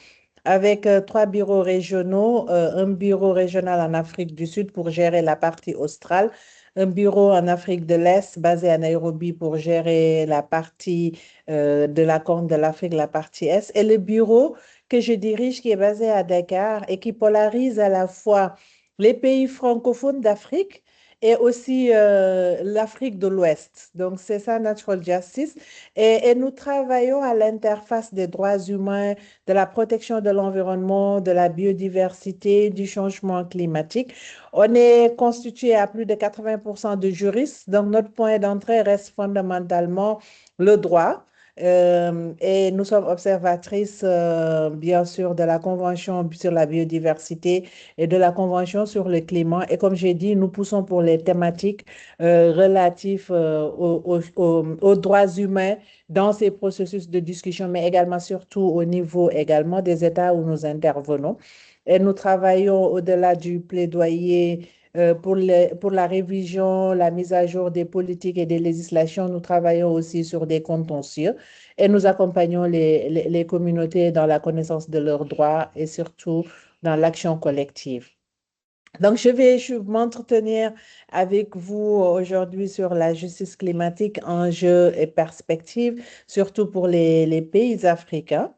avec 3 bureaux régionaux, un bureau régional en Afrique du Sud pour gérer la partie australe, un bureau en Afrique de l'Est basé à Nairobi pour gérer la partie de la Corne de l'Afrique, la partie Est, et le bureau que je dirige qui est basé à Dakar et qui polarise à la fois les pays francophones d'Afrique et aussi l'Afrique de l'Ouest. Donc, c'est ça, Natural Justice. Et nous travaillons à l'interface des droits humains, de la protection de l'environnement, de la biodiversité, du changement climatique. On est constitué à plus de 80% de juristes, donc notre point d'entrée reste fondamentalement le droit. Et nous sommes observatrices, bien sûr, de la Convention sur la biodiversité et de la Convention sur le climat. Et comme j'ai dit, nous poussons pour les thématiques relatives aux droits humains dans ces processus de discussion, mais également surtout au niveau également des États où nous intervenons. Et nous travaillons au-delà du plaidoyer pour la révision, la mise à jour des politiques et des législations. Nous travaillons aussi sur des contentieux et nous accompagnons les communautés dans la connaissance de leurs droits et surtout dans l'action collective. Donc, je vais m'entretenir avec vous aujourd'hui sur la justice climatique, enjeux et perspectives, surtout pour les pays africains.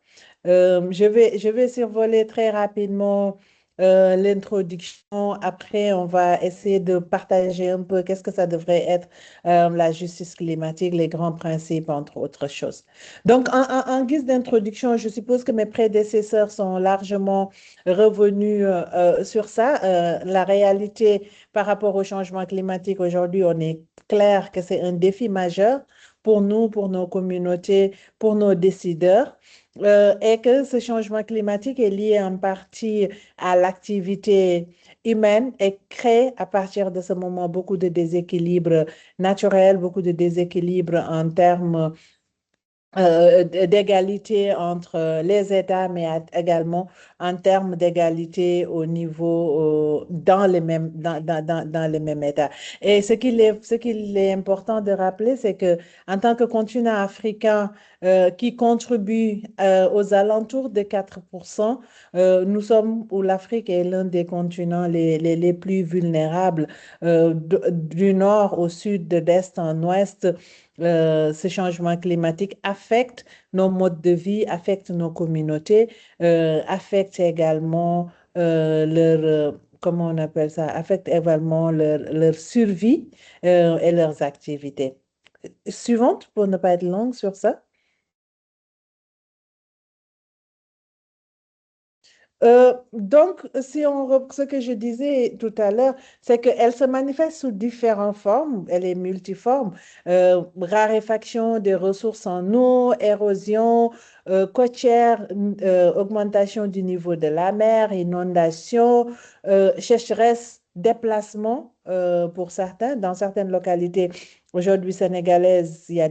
Je vais survoler très rapidement l'introduction. Après, on va essayer de partager un peu qu'est-ce que ça devrait être la justice climatique, les grands principes, entre autres choses. Donc, en guise d'introduction, je suppose que mes prédécesseurs sont largement revenus sur ça. La réalité par rapport au changement climatique aujourd'hui, on est clair que c'est un défi majeur pour nous, pour nos communautés, pour nos décideurs, et que ce changement climatique est lié en partie à l'activité humaine et crée à partir de ce moment beaucoup de déséquilibres naturels, beaucoup de déséquilibres en termes d'égalité entre les États, mais également en termes d'égalité au niveau dans dans les mêmes États. Et ce qu'il est important de rappeler, c'est que en tant que continent africain qui contribue aux alentours de 4%, nous sommes, ou l'Afrique est l'un des continents les plus vulnérables du nord au sud, de l'est en ouest. Ce changement climatique affecte nos modes de vie, affecte nos communautés, affecte également comment on appelle ça, affecte également leur survie et leurs activités. Suivante, pour ne pas être longue sur ça. Donc, ce que je disais tout à l'heure, c'est qu'elle se manifeste sous différentes formes, elle est multiforme, raréfaction des ressources en eau, érosion côtière, augmentation du niveau de la mer, inondation, sécheresse, déplacement pour certains, dans certaines localités. Aujourd'hui sénégalaises, il y a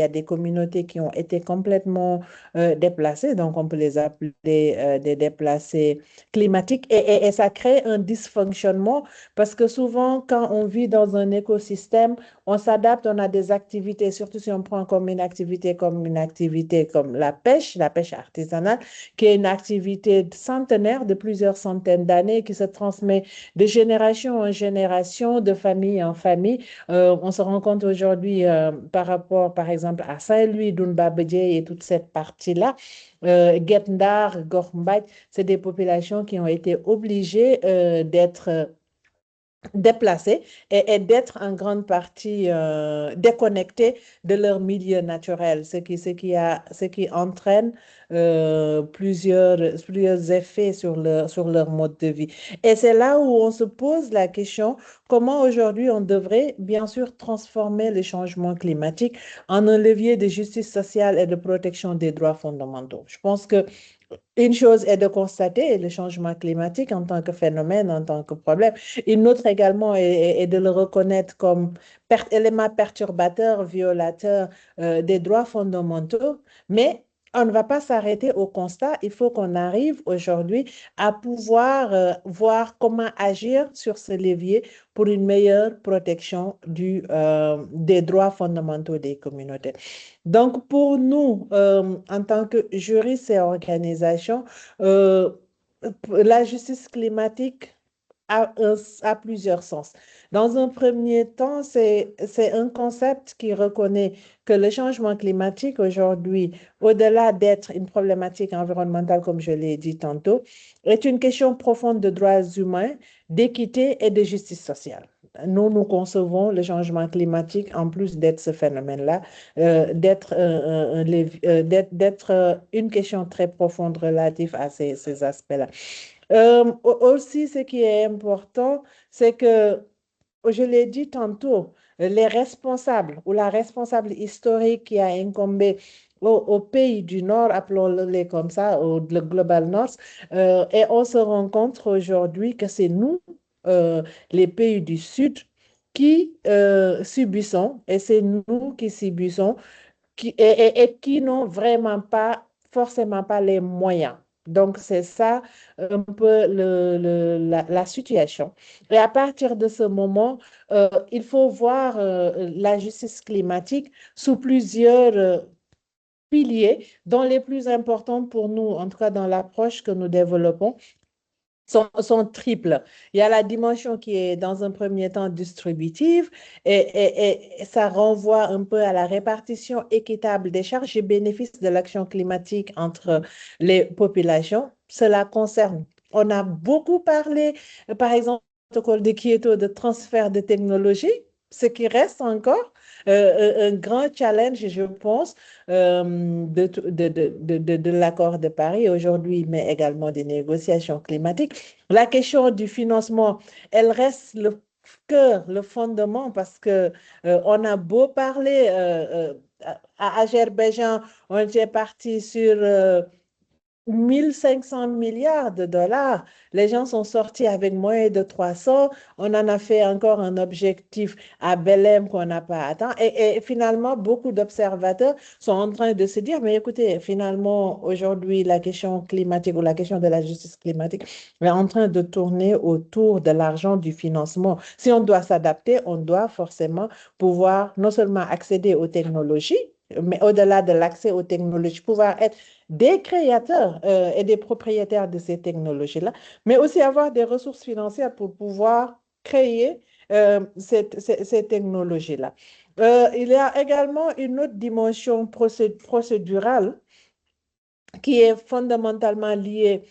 des communautés qui ont été complètement déplacés, donc on peut les appeler des déplacés climatiques, et ça crée un dysfonctionnement parce que souvent, quand on vit dans un écosystème, on s'adapte, on a des activités, surtout si on prend comme une activité comme la pêche artisanale, qui est une activité centenaire de plusieurs centaines d'années qui se transmet de génération en génération, de famille en famille. On se rend compte aujourd'hui par rapport, par exemple, à Saint-Louis, Dounba Bédié et toute cette partie-là, Guet Ndar, Gormbaj, c'est des populations qui ont été obligées d'être déplacés et d'être en grande partie déconnectés de leur milieu naturel, ce qui entraîne plusieurs effets sur leur mode de vie. Et c'est là où on se pose la question, comment aujourd'hui on devrait bien sûr transformer le changement climatique en un levier de justice sociale et de protection des droits fondamentaux. Je pense que une chose est de constater le changement climatique en tant que phénomène, en tant que problème. Une autre également est de le reconnaître comme élément perturbateur, violateur des droits fondamentaux. Mais on ne va pas s'arrêter au constat. Il faut qu'on arrive aujourd'hui à pouvoir voir comment agir sur ce levier pour une meilleure protection des droits fondamentaux des communautés. Donc, pour nous, en tant que juristes et organisations, la justice climatique a plusieurs sens. Dans un premier temps, c'est un concept qui reconnaît que le changement climatique aujourd'hui, au-delà d'être une problématique environnementale, comme je l'ai dit tantôt, est une question profonde de droits humains, d'équité et de justice sociale. Nous concevons le changement climatique, en plus d'être ce phénomène-là, d'être une question très profonde relative à ces aspects-là. Aussi, ce qui est important, c'est que, je l'ai dit tantôt, les responsables ou la responsable historique qui a incombé au pays du Nord, appelons-les comme ça, le Global North, et on se rend compte aujourd'hui que c'est nous, les pays du Sud, qui subissons, et c'est nous qui subissons, et qui n'ont vraiment pas, forcément pas les moyens. Donc, c'est ça un peu la situation. Et à partir de ce moment, il faut voir la justice climatique sous plusieurs piliers, dont les plus importants pour nous, en tout cas dans l'approche que nous développons, sont triples. Il y a la dimension qui est dans un premier temps distributive et ça renvoie un peu à la répartition équitable des charges et bénéfices de l'action climatique entre les populations. Cela concerne, on a beaucoup parlé, par exemple, du protocole de Kyoto de transfert de technologie, ce qui reste encore un grand challenge, je pense, de l'accord de Paris aujourd'hui, mais également des négociations climatiques. La question du financement, elle reste le cœur, le fondement, parce que on a beau parler à Azerbaïdjan, on était parti sur 1500 milliards de dollars. Les gens sont sortis avec moins de 300. On en a fait encore un objectif à Belém qu'on n'a pas atteint. Et finalement, beaucoup d'observateurs sont en train de se dire, mais écoutez, finalement, aujourd'hui, la question climatique ou la question de la justice climatique est en train de tourner autour de l'argent du financement. Si on doit s'adapter, on doit forcément pouvoir non seulement accéder aux technologies, mais au-delà de l'accès aux technologies, pouvoir être des créateurs et des propriétaires de ces technologies-là, mais aussi avoir des ressources financières pour pouvoir créer ces technologies-là. Il y a également une autre dimension procédurale qui est fondamentalement liée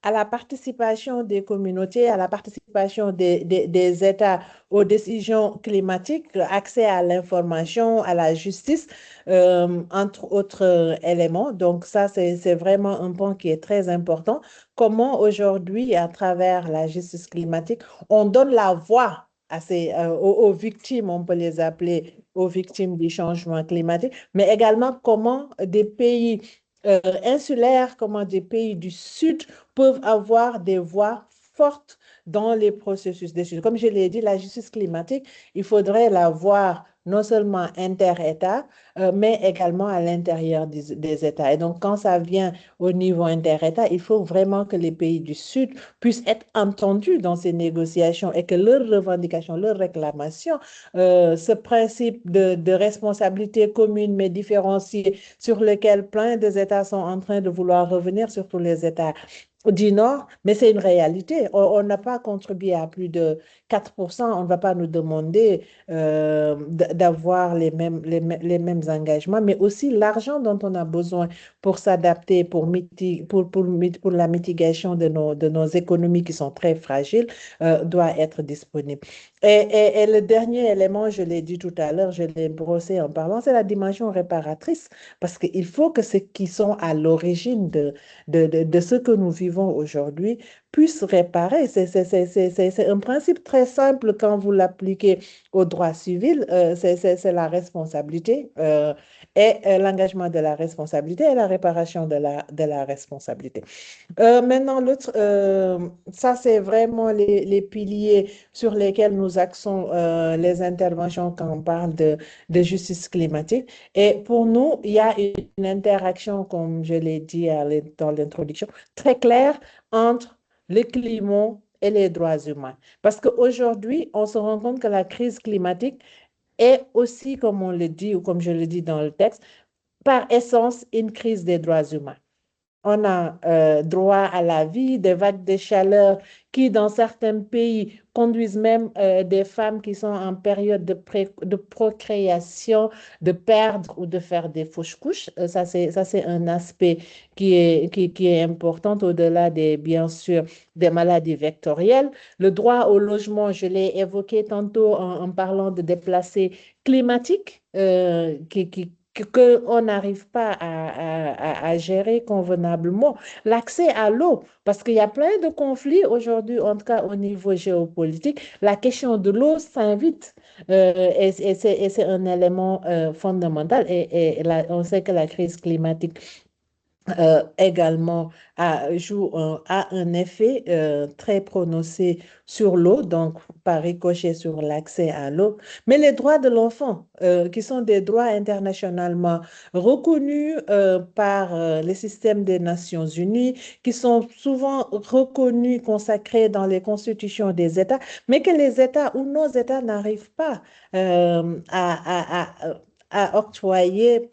à la participation des communautés, à la participation des États aux décisions climatiques, accès à l'information, à la justice, entre autres éléments. Donc ça, c'est vraiment un point qui est très important. Comment aujourd'hui, à travers la justice climatique, on donne la voix aux victimes, on peut les appeler aux victimes du changement climatique, mais également comment des pays insulaires, comment des pays du Sud peuvent avoir des voix fortes dans les processus de décision. Comme je l'ai dit, la justice climatique, il faudrait la voir non seulement inter-États, mais également à l'intérieur des États. Et donc, quand ça vient au niveau inter-État, il faut vraiment que les pays du Sud puissent être entendus dans ces négociations et que leurs revendications, leurs réclamations, ce principe de responsabilité commune mais différenciée sur lequel plein des États sont en train de vouloir revenir, surtout les États du Nord, mais c'est une réalité. On n'a pas contribué à plus de 4%. On ne va pas nous demander d'avoir les mêmes engagements, mais aussi l'argent dont on a besoin pour s'adapter, pour la mitigation de nos économies qui sont très fragiles, doit être disponible. Et le dernier élément, je l'ai dit tout à l'heure, je l'ai brossé en parlant, c'est la dimension réparatrice, parce qu'il faut que ceux qui sont à l'origine de ce que nous vivons aujourd'hui puissent réparer. C'est un principe très simple quand vous l'appliquez au droit civil, c'est la responsabilité et l'engagement de la responsabilité et la réparation de la responsabilité. Maintenant, ça, c'est vraiment les piliers sur lesquels nous axons les interventions quand on parle de justice climatique. Et pour nous, il y a une interaction, comme je l'ai dit dans l'introduction, très claire entre le climat et les droits humains. Parce qu'aujourd'hui, on se rend compte que la crise climatique est aussi, comme on le dit ou comme je le dis dans le texte, par essence, une crise des droits humains. On a droit à la vie, des vagues de chaleur qui, dans certains pays, conduisent même des femmes qui sont en période de procréation, de perdre ou de faire des fausses couches. Ça, c'est un aspect qui est important au-delà bien sûr, des maladies vectorielles. Le droit au logement, je l'ai évoqué tantôt en parlant de déplacés climatiques qu'on n'arrive pas à gérer convenablement. L'accès à l'eau, parce qu'il y a plein de conflits aujourd'hui, en tout cas au niveau géopolitique, la question de l'eau s'invite et c'est un élément fondamental. Et là, on sait que la crise climatique également a un effet très prononcé sur l'eau, donc par ricochet sur l'accès à l'eau. Mais les droits de l'enfant, qui sont des droits internationalement reconnus par les systèmes des Nations Unies, qui sont souvent reconnus, consacrés dans les constitutions des États, mais que les États ou nos États n'arrivent pas à octroyer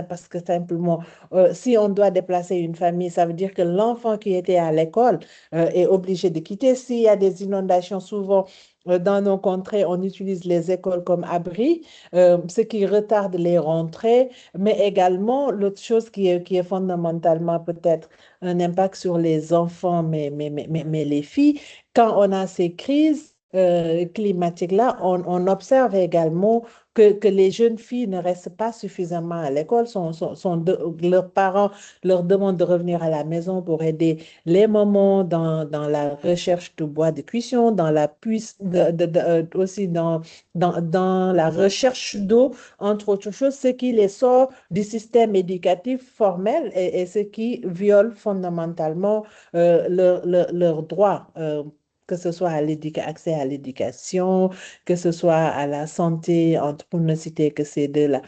parce que simplement, si on doit déplacer une famille, ça veut dire que l'enfant qui était à l'école est obligé de quitter. S'il y a des inondations, souvent dans nos contrées, on utilise les écoles comme abri, ce qui retarde les rentrées, mais également l'autre chose qui est fondamentalement peut-être un impact sur les enfants, mais les filles, quand on a ces crises, climatique-là, on observe également que les jeunes filles ne restent pas suffisamment à l'école, leurs parents leur demandent de revenir à la maison pour aider les mamans dans la recherche de bois de cuisson, dans la aussi dans la recherche d'eau, entre autres choses, ce qui les sort du système éducatif formel et ce qui viole fondamentalement leurs droits. Que ce soit accès à l'éducation, que ce soit à la santé, pour ne citer que ces deux-là.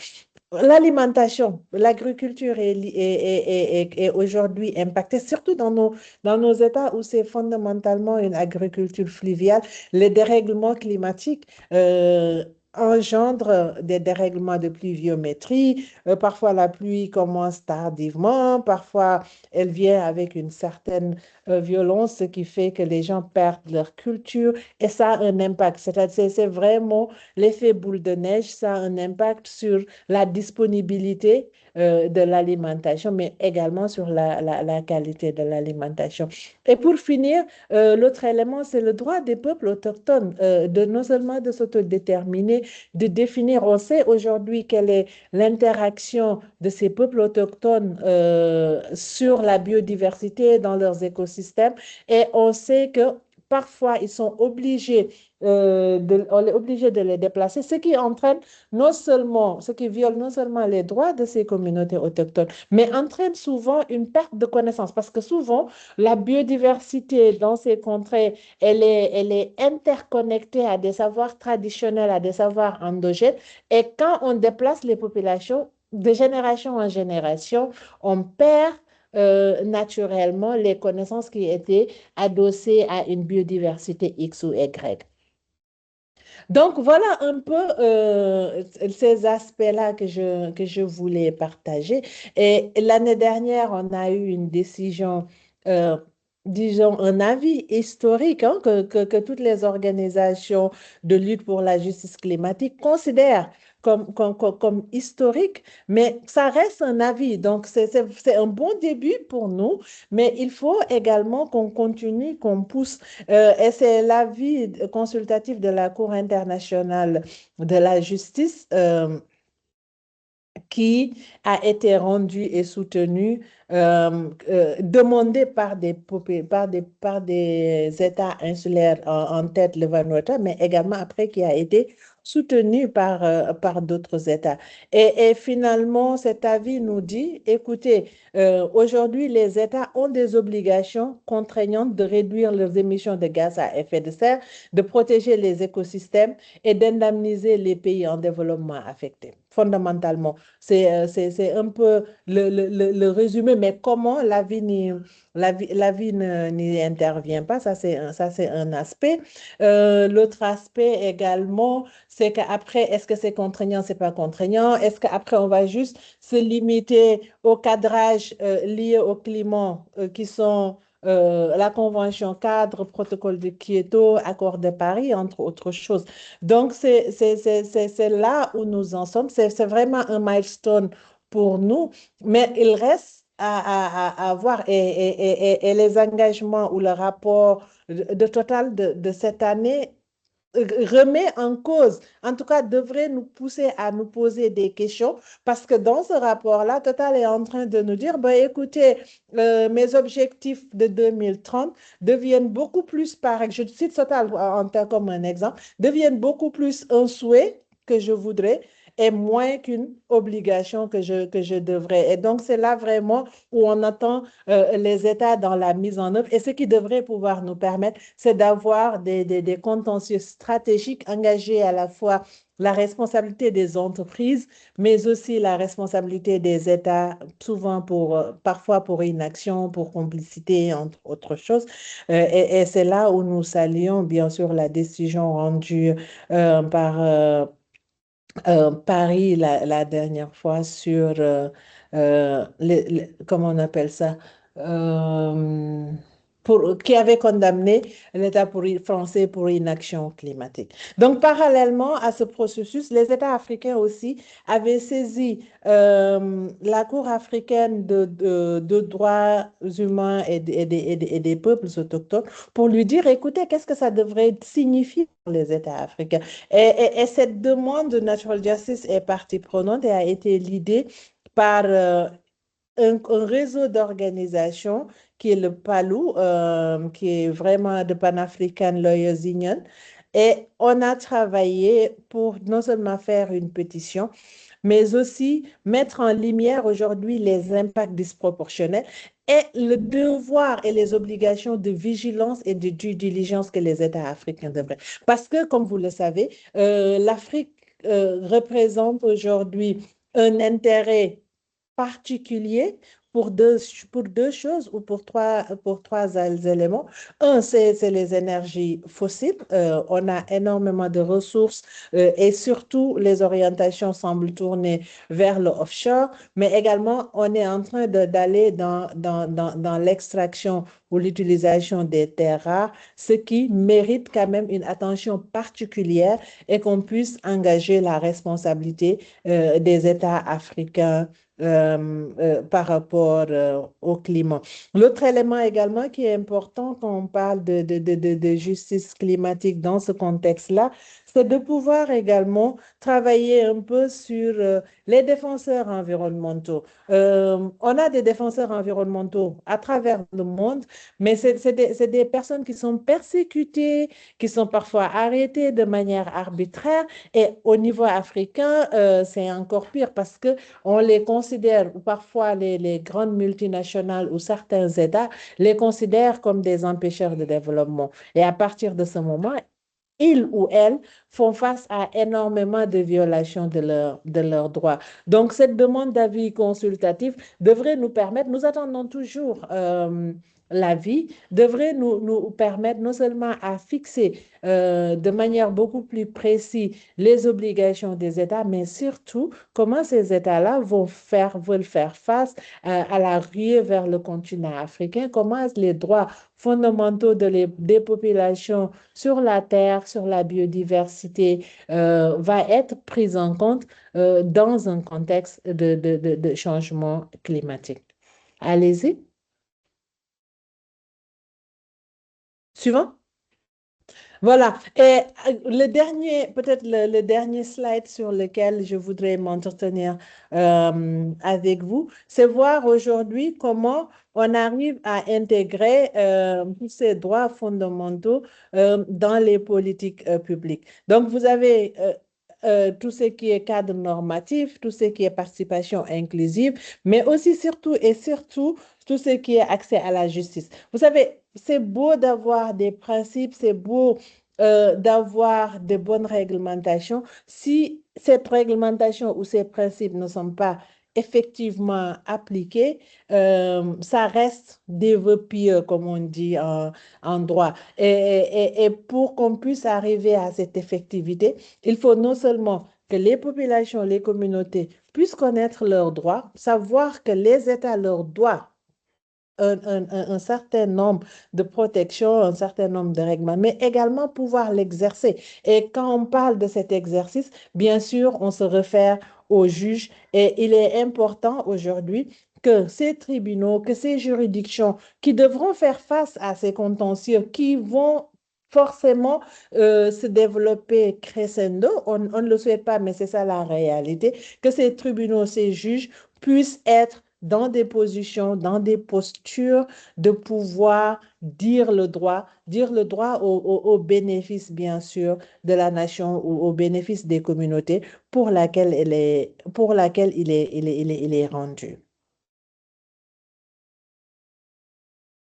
L'alimentation, l'agriculture est aujourd'hui impactée, surtout dans nos États où c'est fondamentalement une agriculture fluviale. Les dérèglements climatiques engendrent des dérèglements de pluviométrie. Parfois, la pluie commence tardivement, parfois, elle vient avec une certaine violence, ce qui fait que les gens perdent leur culture et ça a un impact. C'est vraiment l'effet boule de neige, ça a un impact sur la disponibilité de l'alimentation, mais également sur la qualité de l'alimentation. Et pour finir, l'autre élément, c'est le droit des peuples autochtones non seulement de s'autodéterminer, de définir. On sait aujourd'hui quelle est l'interaction de ces peuples autochtones sur la biodiversité dans leurs écosystèmes et on sait que parfois ils sont obligés on est obligé de les déplacer, ce qui entraîne ce qui viole non seulement les droits de ces communautés autochtones, mais entraîne souvent une perte de connaissance parce que souvent, la biodiversité dans ces contrées, elle est interconnectée à des savoirs traditionnels, à des savoirs endogènes. Et quand on déplace les populations de génération en génération, on perd naturellement les connaissances qui étaient adossées à une biodiversité X ou Y. Donc, voilà un peu ces aspects-là que je voulais partager. Et l'année dernière, on a eu une décision, euh, disons, un avis historique hein, que toutes les organisations de lutte pour la justice climatique considèrent comme historique, mais ça reste un avis. Donc, c'est un bon début pour nous, mais il faut également qu'on continue, qu'on pousse et c'est l'avis consultatif de la Cour internationale de la justice qui a été rendu et soutenu, demandé par des États insulaires en tête le Vanuatu, mais également après qui a été soutenu par d'autres États. Et finalement, cet avis nous dit, écoutez, aujourd'hui, les États ont des obligations contraignantes de réduire leurs émissions de gaz à effet de serre, de protéger les écosystèmes et d'indemniser les pays en développement affectés, fondamentalement. C'est un peu le résumé, mais comment la vie n'y intervient pas, ça c'est un aspect. L'autre aspect également, c'est qu'après, est-ce que c'est contraignant, c'est pas contraignant? Est-ce qu'après, on va juste se limiter au cadrage lié au climat qui sont la Convention cadre, protocole de Kyoto, accord de Paris, entre autres choses. Donc, c'est là où nous en sommes. C'est vraiment un milestone pour nous, mais il reste à voir et les engagements ou le rapport de Total de cette année remet en cause, en tout cas devrait nous pousser à nous poser des questions parce que dans ce rapport-là, Total est en train de nous dire, ben, écoutez, mes objectifs de 2030 deviennent beaucoup plus, je cite Total comme un exemple, deviennent beaucoup plus un souhait que je voudrais et moins qu'une obligation que je devrais. Et donc, c'est là vraiment où on attend les États dans la mise en œuvre. Et ce qui devrait pouvoir nous permettre, c'est d'avoir des contentieux stratégiques engagés à la fois la responsabilité des entreprises, mais aussi la responsabilité des États, souvent parfois pour inaction, pour complicité, entre autres choses. Et c'est là où nous saluons, bien sûr, la décision rendue par Paris la dernière fois sur, comment on appelle ça? qui avait condamné l'État français pour inaction climatique. Donc, parallèlement à ce processus, les États africains aussi avaient saisi la Cour africaine de droits humains et des peuples autochtones pour lui dire, écoutez, qu'est-ce que ça devrait signifier pour les États africains? Et cette demande de Natural Justice est partie prenante et a été l'idée par un réseau d'organisations qui est le PALU, qui est vraiment de Pan-African Lawyers Union. Et on a travaillé pour non seulement faire une pétition, mais aussi mettre en lumière aujourd'hui les impacts disproportionnels et le devoir et les obligations de vigilance et de due diligence que les États africains devraient. Parce que, comme vous le savez, l'Afrique représente aujourd'hui un intérêt particulier pour deux choses ou pour trois éléments. Un, c'est les énergies fossiles. On a énormément de ressources et surtout les orientations semblent tourner vers le offshore, mais également on est en train d'aller dans l'extraction ou l'utilisation des terres rares, ce qui mérite quand même une attention particulière et qu'on puisse engager la responsabilité des États africains par rapport au climat. L'autre élément également qui est important quand on parle de justice climatique dans ce contexte-là, c'est de pouvoir également travailler un peu sur les défenseurs environnementaux. On a des défenseurs environnementaux à travers le monde, mais c'est des personnes qui sont persécutées, qui sont parfois arrêtées de manière arbitraire. Et au niveau africain, c'est encore pire parce que on les considère, ou parfois les grandes multinationales ou certains États les considèrent comme des empêcheurs de développement. Et à partir de ce moment, ils ou elles font face à énormément de violations de leurs droits. Donc, cette demande d'avis consultatif devrait nous permettre, nous attendons toujours l'avis, devrait nous permettre non seulement à fixer de manière beaucoup plus précise les obligations des États, mais surtout comment ces États-là veulent faire face à la ruée vers le continent africain, comment les droits fondamentaux des populations sur la terre, sur la biodiversité, va être prise en compte dans un contexte de changement climatique. Allez-y. Suivant. Voilà. Et le dernier, peut-être le dernier slide sur lequel je voudrais m'entretenir avec vous, c'est voir aujourd'hui comment on arrive à intégrer tous ces droits fondamentaux dans les politiques publiques. Donc, vous avez tout ce qui est cadre normatif, tout ce qui est participation inclusive, mais aussi surtout tout ce qui est accès à la justice. Vous savez, c'est beau d'avoir des principes, c'est beau d'avoir de bonnes réglementations. Si cette réglementation ou ces principes ne sont pas effectivement appliqués, ça reste des vœux pieux, comme on dit en droit. Et pour qu'on puisse arriver à cette effectivité, il faut non seulement que les populations, les communautés puissent connaître leurs droits, savoir que les États leur doivent un certain nombre de protections, un certain nombre de règlements, mais également pouvoir l'exercer. Et quand on parle de cet exercice, bien sûr, on se réfère aux juges et il est important aujourd'hui que ces tribunaux, que ces juridictions qui devront faire face à ces contentieux, qui vont forcément se développer crescendo, on ne le souhaite pas, mais c'est ça la réalité, que ces tribunaux, ces juges puissent être dans des positions, dans des postures de pouvoir dire le droit au bénéfice, bien sûr, de la nation ou au bénéfice des communautés pour laquelle il est rendu.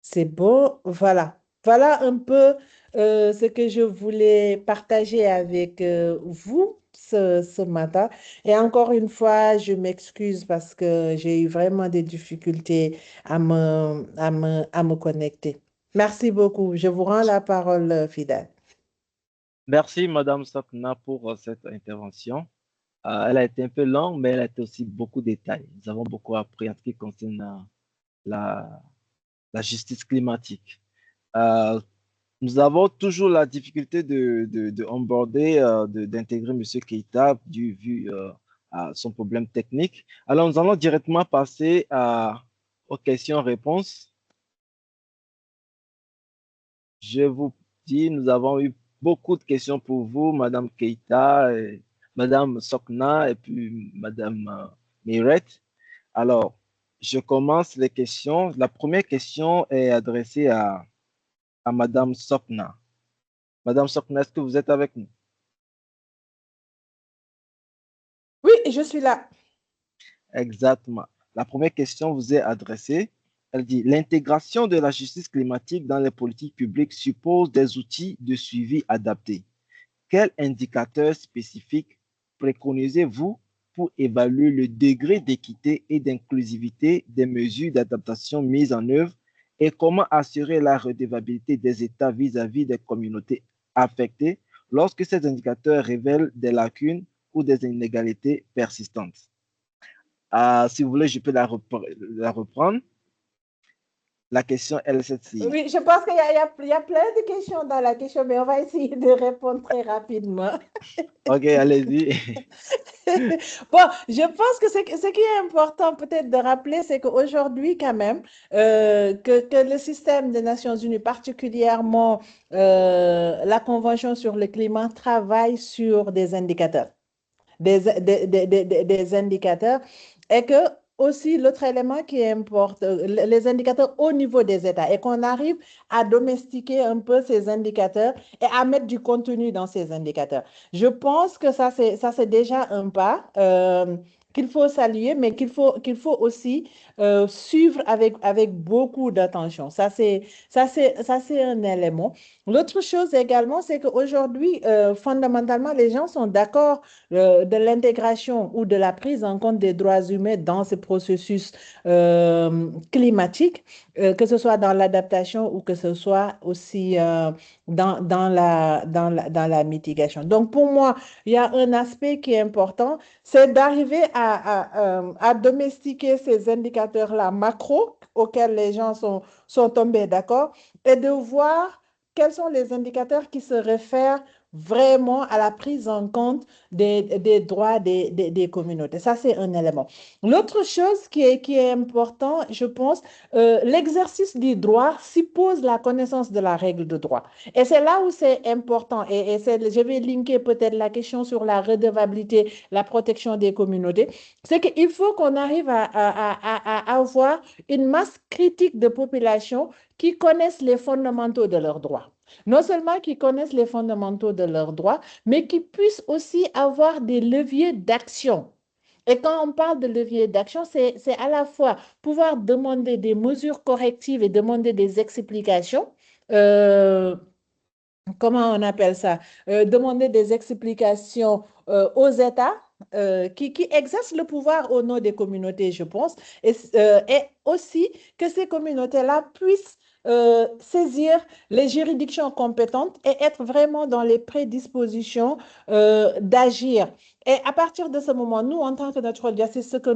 C'est beau, voilà. Voilà un peu ce que je voulais partager avec vous ce matin. Et encore une fois, je m'excuse parce que j'ai eu vraiment des difficultés à me connecter. Merci beaucoup. Je vous rends la parole, Fidèle. Merci, Madame Sakna, pour cette intervention. Elle a été un peu longue, mais elle a été aussi beaucoup de détails. Nous avons beaucoup appris en ce qui concerne la justice climatique. Euh, Nous avons toujours la difficulté de onboarder, d'intégrer M. Keita vu à son problème technique. Alors, nous allons directement passer aux questions-réponses. Je vous dis, nous avons eu beaucoup de questions pour vous, Madame Keita, et Madame Sokna et puis Madame Miret. Alors, je commence les questions. La première question est adressée à Madame Sokna. Madame Sokna, est-ce que vous êtes avec nous? Oui, je suis là. Exactement. La première question vous est adressée. Elle dit, l'intégration de la justice climatique dans les politiques publiques suppose des outils de suivi adaptés. Quels indicateurs spécifiques préconisez-vous pour évaluer le degré d'équité et d'inclusivité des mesures d'adaptation mises en œuvre et comment assurer la redevabilité des États vis-à-vis des communautés affectées lorsque ces indicateurs révèlent des lacunes ou des inégalités persistantes? Si vous voulez, je peux la reprendre. La question, elle est celle-ci. Oui, je pense qu'il y a plein de questions dans la question, mais on va essayer de répondre très rapidement. Ok, allez-y. Bon, je pense que ce qui est important peut-être de rappeler, c'est qu'aujourd'hui, quand même, que le système des Nations Unies, particulièrement la Convention sur le climat, travaille sur des indicateurs. Des indicateurs et que aussi l'autre élément qui importe, les indicateurs au niveau des États et qu'on arrive à domestiquer un peu ces indicateurs et à mettre du contenu dans ces indicateurs. Je pense que ça, c'est déjà un pas qu'il faut saluer, mais qu'il faut aussi suivre avec beaucoup d'attention. Ça, c'est un élément. L'autre chose également, c'est qu'aujourd'hui, fondamentalement, les gens sont d'accord de l'intégration ou de la prise en compte des droits humains dans ce processus climatique, que ce soit dans l'adaptation ou que ce soit aussi dans la mitigation. Donc, pour moi, il y a un aspect qui est important, c'est d'arriver à domestiquer ces indicateurs-là macro auxquels les gens sont tombés d'accord et de voir quels sont les indicateurs qui se réfèrent vraiment à la prise en compte des droits des communautés. Ça, c'est un élément. L'autre chose qui est important, je pense, l'exercice du droit suppose la connaissance de la règle de droit. Et c'est là où c'est important. Et je vais linker peut-être la question sur la redevabilité, la protection des communautés. C'est qu'il faut qu'on arrive à avoir une masse critique de population qui connaissent les fondamentaux de leurs droits. Non seulement qui connaissent les fondamentaux de leurs droits, mais qui puissent aussi avoir des leviers d'action. Et quand on parle de levier d'action, c'est à la fois pouvoir demander des mesures correctives et demander des explications. Comment on appelle ça? Demander des explications aux États qui exercent le pouvoir au nom des communautés, je pense, et aussi que ces communautés-là puissent saisir les juridictions compétentes et être vraiment dans les prédispositions d'agir. Et à partir de ce moment, nous, en tant que Natural Justice, ce que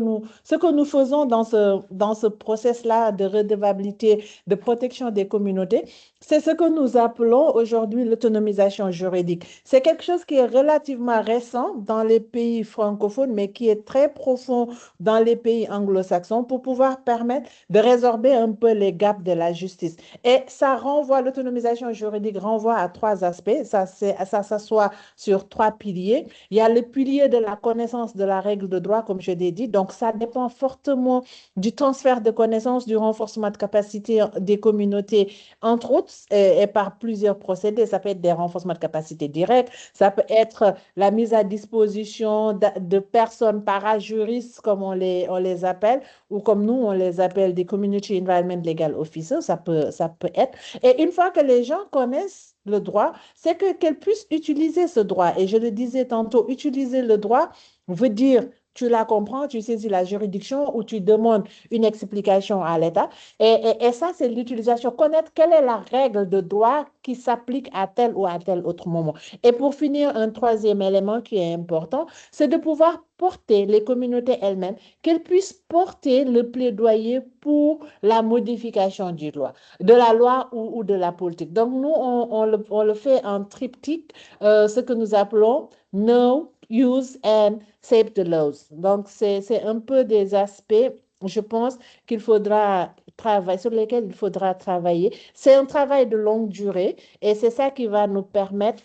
nous faisons dans ce process-là de redevabilité, de protection des communautés, c'est ce que nous appelons aujourd'hui l'autonomisation juridique. C'est quelque chose qui est relativement récent dans les pays francophones, mais qui est très profond dans les pays anglo-saxons pour pouvoir permettre de résorber un peu les gaps de la justice. Et ça renvoie, l'autonomisation juridique renvoie à trois aspects. Ça s'assoit sur trois piliers. Il y a le pilier de la connaissance de la règle de droit, comme je l'ai dit. Donc, ça dépend fortement du transfert de connaissances, du renforcement de capacité des communautés, entre autres, et par plusieurs procédés. Ça peut être des renforcements de capacité directs, ça peut être la mise à disposition de personnes parajuristes, comme on les appelle, ou comme nous, on les appelle des Community Environment Legal Officers, ça peut être. Et une fois que les gens connaissent le droit, c'est qu'elles puissent utiliser ce droit. Et je le disais tantôt, utiliser le droit veut dire tu la comprends, tu saisis la juridiction ou tu demandes une explication à l'État. Et ça, c'est l'utilisation. Connaître quelle est la règle de droit qui s'applique à tel ou à tel autre moment. Et pour finir, un troisième élément qui est important, c'est de pouvoir porter les communautés elles-mêmes, qu'elles puissent porter le plaidoyer pour la modification de la loi ou de la politique. Donc, nous, on le fait en triptyque, ce que nous appelons Know, Use and Save the Laws. Donc, c'est un peu des aspects, je pense, qu'il faudra travailler, sur lesquels il faudra travailler. C'est un travail de longue durée et c'est ça qui va nous permettre,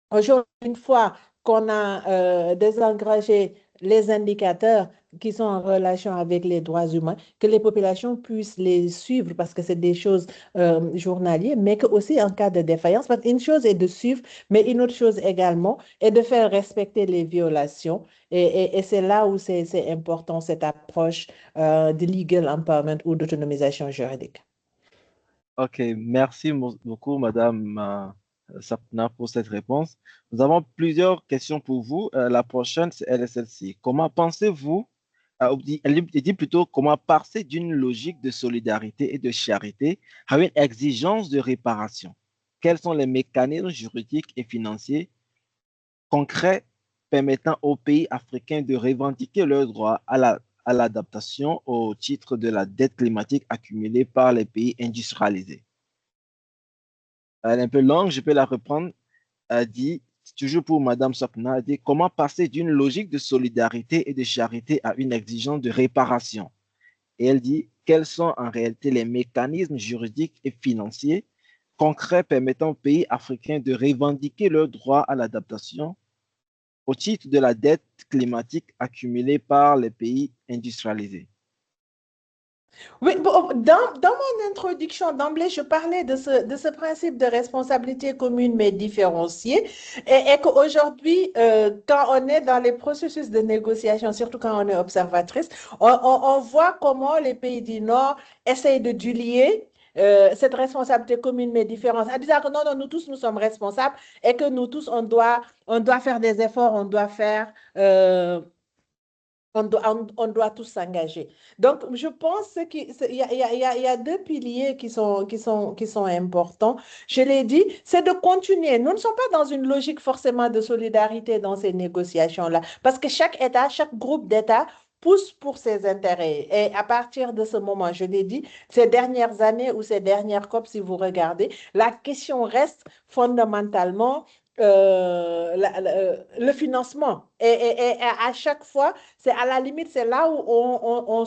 aujourd'hui, une fois qu'on a désengagé les indicateurs qui sont en relation avec les droits humains, que les populations puissent les suivre parce que c'est des choses journalières, mais que aussi en cas de défaillance, parce qu'une chose est de suivre, mais une autre chose également est de faire respecter les violations. Et c'est là où c'est important, cette approche de legal empowerment ou d'autonomisation juridique. Ok, merci beaucoup, Madame Sapna, pour cette réponse. Nous avons plusieurs questions pour vous. La prochaine, elle est celle-ci. Comment pensez-vous, elle dit plutôt, comment passer d'une logique de solidarité et de charité à une exigence de réparation? Quels sont les mécanismes juridiques et financiers concrets permettant aux pays africains de revendiquer leurs droits à l'adaptation au titre de la dette climatique accumulée par les pays industrialisés? Elle est un peu longue, je peux la reprendre. Elle dit, toujours pour Madame Sopna, elle dit comment passer d'une logique de solidarité et de charité à une exigence de réparation. Et elle dit quels sont en réalité les mécanismes juridiques et financiers concrets permettant aux pays africains de revendiquer leur droit à l'adaptation au titre de la dette climatique accumulée par les pays industrialisés. Oui, dans mon introduction d'emblée, je parlais de ce principe de responsabilité commune mais différenciée et qu'aujourd'hui, quand on est dans les processus de négociation, surtout quand on est observatrice, on voit comment les pays du Nord essayent de duplier cette responsabilité commune mais différente, en disant que non, non, nous tous, nous sommes responsables et que nous tous, on doit faire des efforts, on doit faire... on doit tous s'engager. Donc, je pense qu'il y a deux piliers qui sont importants. Je l'ai dit, c'est de continuer. Nous ne sommes pas dans une logique forcément de solidarité dans ces négociations-là, parce que chaque État, chaque groupe d'États pousse pour ses intérêts. Et à partir de ce moment, je l'ai dit, ces dernières années ou ces dernières COP, si vous regardez, la question reste fondamentalement le financement. Et à chaque fois, c'est à la limite, c'est là où on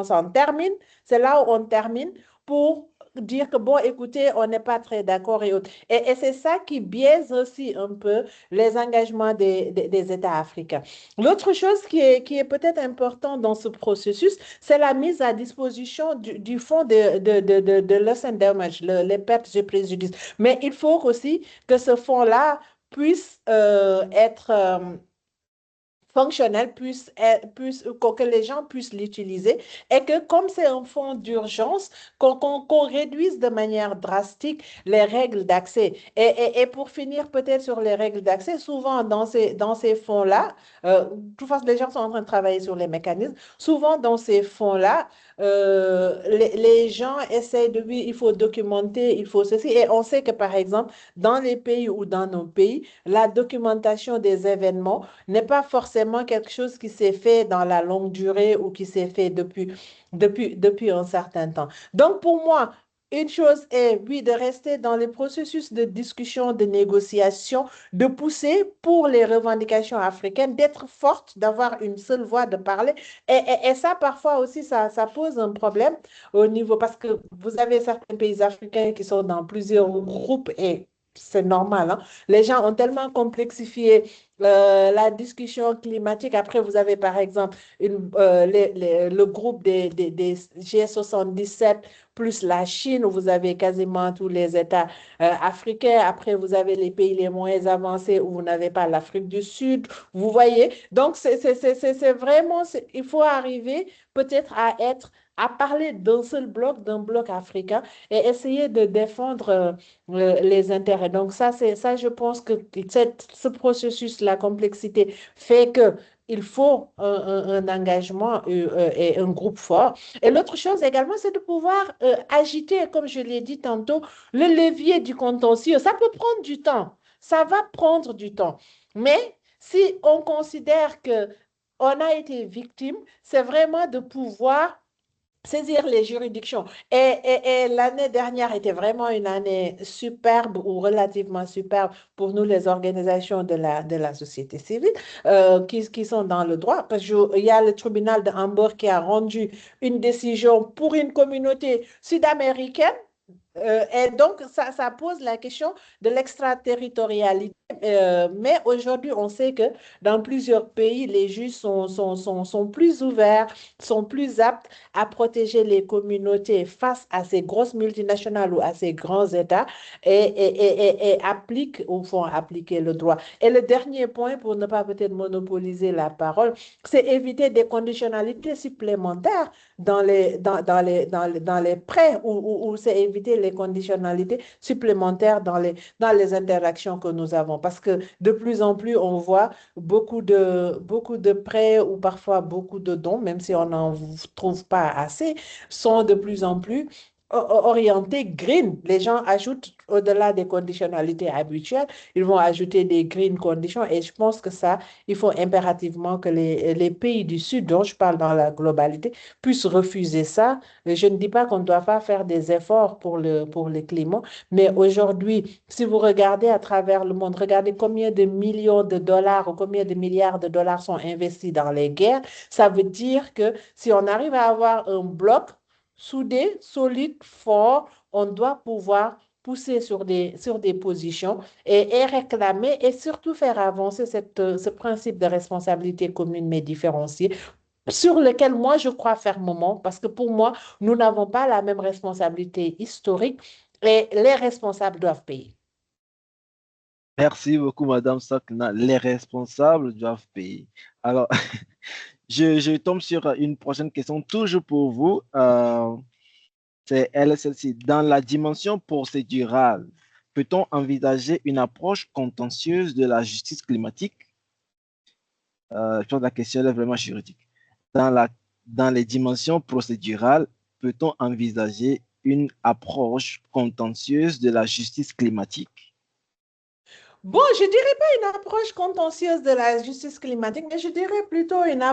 s'en termine, c'est là où on termine pour dire que, bon, écoutez, on n'est pas très d'accord et autres. Et c'est ça qui biaise aussi un peu les engagements des États africains. L'autre chose qui est peut-être important dans ce processus, c'est la mise à disposition du fonds de loss and damage, les pertes et préjudices. Mais il faut aussi que ce fonds-là puisse être fonctionnel, que les gens puissent l'utiliser et que comme c'est un fonds d'urgence, qu'on réduise de manière drastique les règles d'accès. Et pour finir peut-être sur les règles d'accès, souvent dans ces fonds-là, de toute façon, les gens sont en train de travailler sur les mécanismes, souvent dans ces fonds-là, les gens essayent de, oui, il faut documenter, il faut ceci. Et on sait que, par exemple, dans les pays ou dans nos pays, la documentation des événements n'est pas forcément quelque chose qui s'est fait dans la longue durée ou qui s'est fait depuis un certain temps. Donc, pour moi, une chose est, oui, de rester dans les processus de discussion, de négociation, de pousser pour les revendications africaines, d'être forte, d'avoir une seule voix, de parler. Et ça, parfois aussi, ça pose un problème au niveau, parce que vous avez certains pays africains qui sont dans plusieurs groupes et c'est normal, hein. Les gens ont tellement complexifié la discussion climatique. Après, vous avez par exemple le groupe des G77 plus la Chine, où vous avez quasiment tous les États africains. Après, vous avez les pays les moins avancés où vous n'avez pas l'Afrique du Sud. Vous voyez? Donc, c'est vraiment, il faut arriver peut-être à à parler d'un seul bloc, d'un bloc africain, et essayer de défendre les intérêts. Donc ça, je pense que ce processus, la complexité fait que il faut un engagement et un groupe fort. Et l'autre chose également, c'est de pouvoir agiter, comme je l'ai dit tantôt, le levier du contentieux. Ça peut prendre du temps. Ça va prendre du temps. Mais si on considère que on a été victime, c'est vraiment de pouvoir saisir les juridictions. Et l'année dernière était vraiment une année superbe ou relativement superbe pour nous, les organisations de la société civile qui sont dans le droit. Parce qu'il y a le tribunal de Hambourg qui a rendu une décision pour une communauté sud-américaine et donc, ça pose la question de l'extraterritorialité. Mais aujourd'hui, on sait que dans plusieurs pays, les juges sont plus ouverts, sont plus aptes à protéger les communautés face à ces grosses multinationales ou à ces grands États et appliquent ou font appliquer le droit. Et le dernier point, pour ne pas peut-être monopoliser la parole, c'est éviter des conditionnalités supplémentaires dans les prêts ou c'est éviter les conditionnalités supplémentaires dans les interactions que nous avons. Parce que de plus en plus, on voit beaucoup de prêts ou parfois beaucoup de dons, même si on n'en trouve pas assez, sont de plus en plus orientés green. Les gens ajoutent au-delà des conditionnalités habituelles, ils vont ajouter des green conditions et je pense que ça, il faut impérativement que les pays du Sud, dont je parle dans la globalité, puissent refuser ça. Je ne dis pas qu'on ne doit pas faire des efforts pour le climat, mais aujourd'hui, si vous regardez à travers le monde, regardez combien de millions de dollars ou combien de milliards de dollars sont investis dans les guerres, ça veut dire que si on arrive à avoir un bloc soudé, solide, fort, on doit pouvoir pousser sur des positions et réclamer et surtout faire avancer ce principe de responsabilité commune mais différenciée sur lequel moi je crois fermement parce que pour moi, nous n'avons pas la même responsabilité historique et les responsables doivent payer. Merci beaucoup, Madame Sakna. Les responsables doivent payer. Alors, je tombe sur une prochaine question, toujours pour vous. Celle-ci. Dans la dimension procédurale, peut-on envisager une approche contentieuse de la justice climatique? Je pense que la question est vraiment juridique. Dans les dimensions procédurales, peut-on envisager une approche contentieuse de la justice climatique? Bon, je dirais pas une approche contentieuse de la justice climatique, mais je dirais plutôt une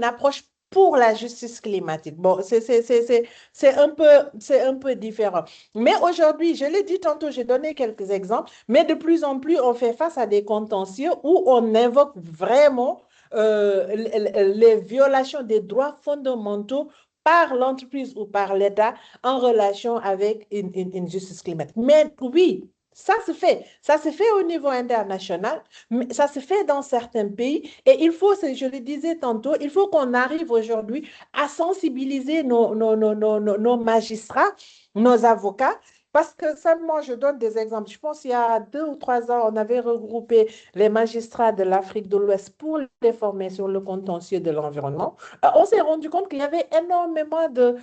approche pour la justice climatique. Bon, c'est un peu différent. Mais aujourd'hui, je l'ai dit tantôt, j'ai donné quelques exemples, mais de plus en plus, on fait face à des contentieux où on invoque vraiment les violations des droits fondamentaux par l'entreprise ou par l'État en relation avec une justice climatique. Mais oui, ça se fait au niveau international, mais ça se fait dans certains pays et il faut, je le disais tantôt, il faut qu'on arrive aujourd'hui à sensibiliser nos magistrats, nos avocats, parce que seulement, je donne des exemples. Je pense qu'il y a 2 ou 3 ans, on avait regroupé les magistrats de l'Afrique de l'Ouest pour les former sur le contentieux de l'environnement. On s'est rendu compte qu'il y avait énormément de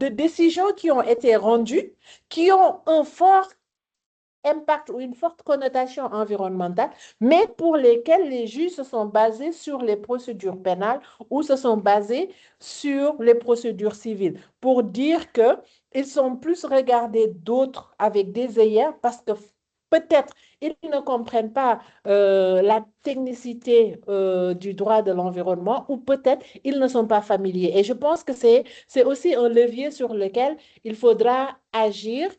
décisions qui ont été rendues, qui ont un fort impact ou une forte connotation environnementale, mais pour lesquels les juges se sont basés sur les procédures pénales ou se sont basés sur les procédures civiles pour dire qu'ils sont plus regardés d'autres avec des œillères parce que peut-être ils ne comprennent pas la technicité du droit de l'environnement ou peut-être ils ne sont pas familiers. Et je pense que c'est aussi un levier sur lequel il faudra agir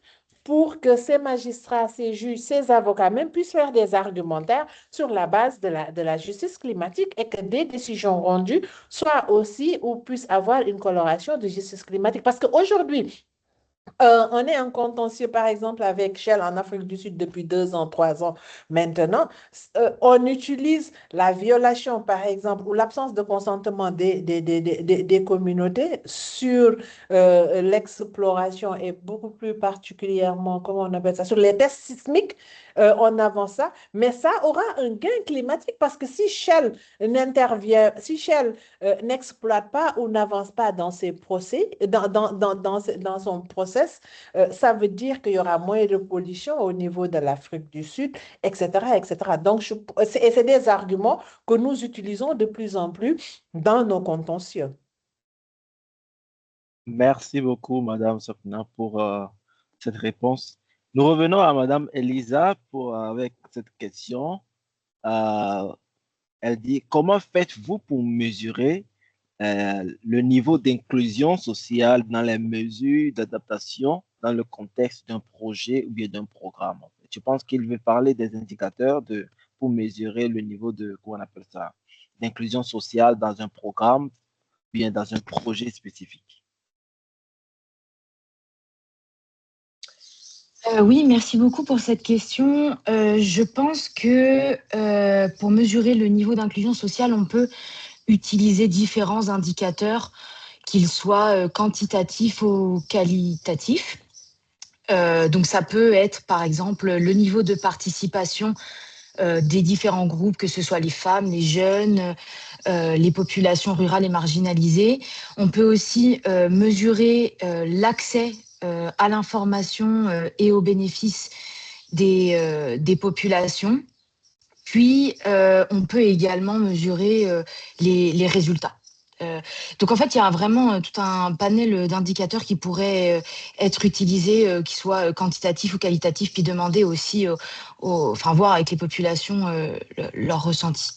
pour que ces magistrats, ces juges, ces avocats même puissent faire des argumentaires sur la base de la justice climatique et que des décisions rendues soient aussi ou puissent avoir une coloration de justice climatique. Parce qu'aujourd'hui, On est en contentieux, par exemple, avec Shell en Afrique du Sud depuis 2 ans, 3 ans maintenant. On utilise la violation, par exemple, ou l'absence de consentement des communautés sur l'exploration et beaucoup plus particulièrement, comment on appelle ça, sur les tests sismiques. On avance ça, mais ça aura un gain climatique parce que si Shell n'intervient, si Shell n'exploite pas ou n'avance pas dans ses procès, dans son process, ça veut dire qu'il y aura moins de pollution au niveau de l'Afrique du Sud, etc., etc. Donc, c'est des arguments que nous utilisons de plus en plus dans nos contentieux. Merci beaucoup, Madame Sopna, pour cette réponse. Nous revenons à Madame Elisa avec cette question. Elle dit, comment faites-vous pour mesurer le niveau d'inclusion sociale dans les mesures d'adaptation dans le contexte d'un projet ou bien d'un programme? En fait. Je pense qu'il veut parler des indicateurs pour mesurer le niveau de, comment on appelle ça, d'inclusion sociale dans un programme ou bien dans un projet spécifique. Oui, merci beaucoup pour cette question. Je pense que pour mesurer le niveau d'inclusion sociale, on peut utiliser différents indicateurs, qu'ils soient quantitatifs ou qualitatifs. Donc ça peut être par exemple le niveau de participation des différents groupes, que ce soit les femmes, les jeunes, les populations rurales et marginalisées. On peut aussi mesurer l'accès à l'information et aux bénéfices des populations. Puis, on peut également mesurer les résultats. Donc, en fait, il y a vraiment tout un panel d'indicateurs qui pourraient être utilisés, qui soient quantitatifs ou qualitatifs, puis demander aussi, enfin, voir avec les populations leur ressenti.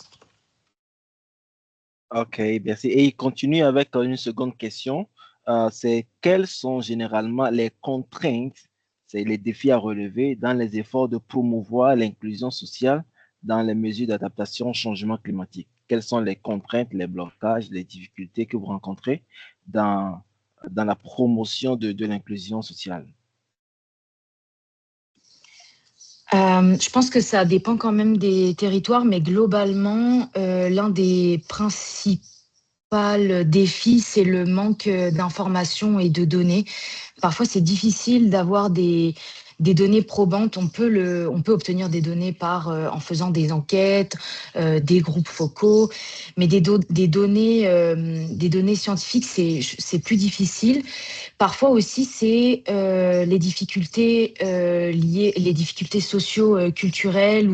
Ok, merci. Et il continue avec une seconde question. C'est quelles sont généralement les contraintes, c'est les défis à relever dans les efforts de promouvoir l'inclusion sociale dans les mesures d'adaptation au changement climatique? Quelles sont les contraintes, les blocages, les difficultés que vous rencontrez dans la promotion de l'inclusion sociale? Je pense que ça dépend quand même des territoires, mais globalement, l'un des principaux défis, c'est le manque d'informations et de données. Parfois, c'est difficile d'avoir des données probantes. On peut obtenir des données en faisant des enquêtes, des groupes focaux, mais des données scientifiques, c'est plus difficile. Parfois aussi, c'est les difficultés liées, les difficultés socio-culturelles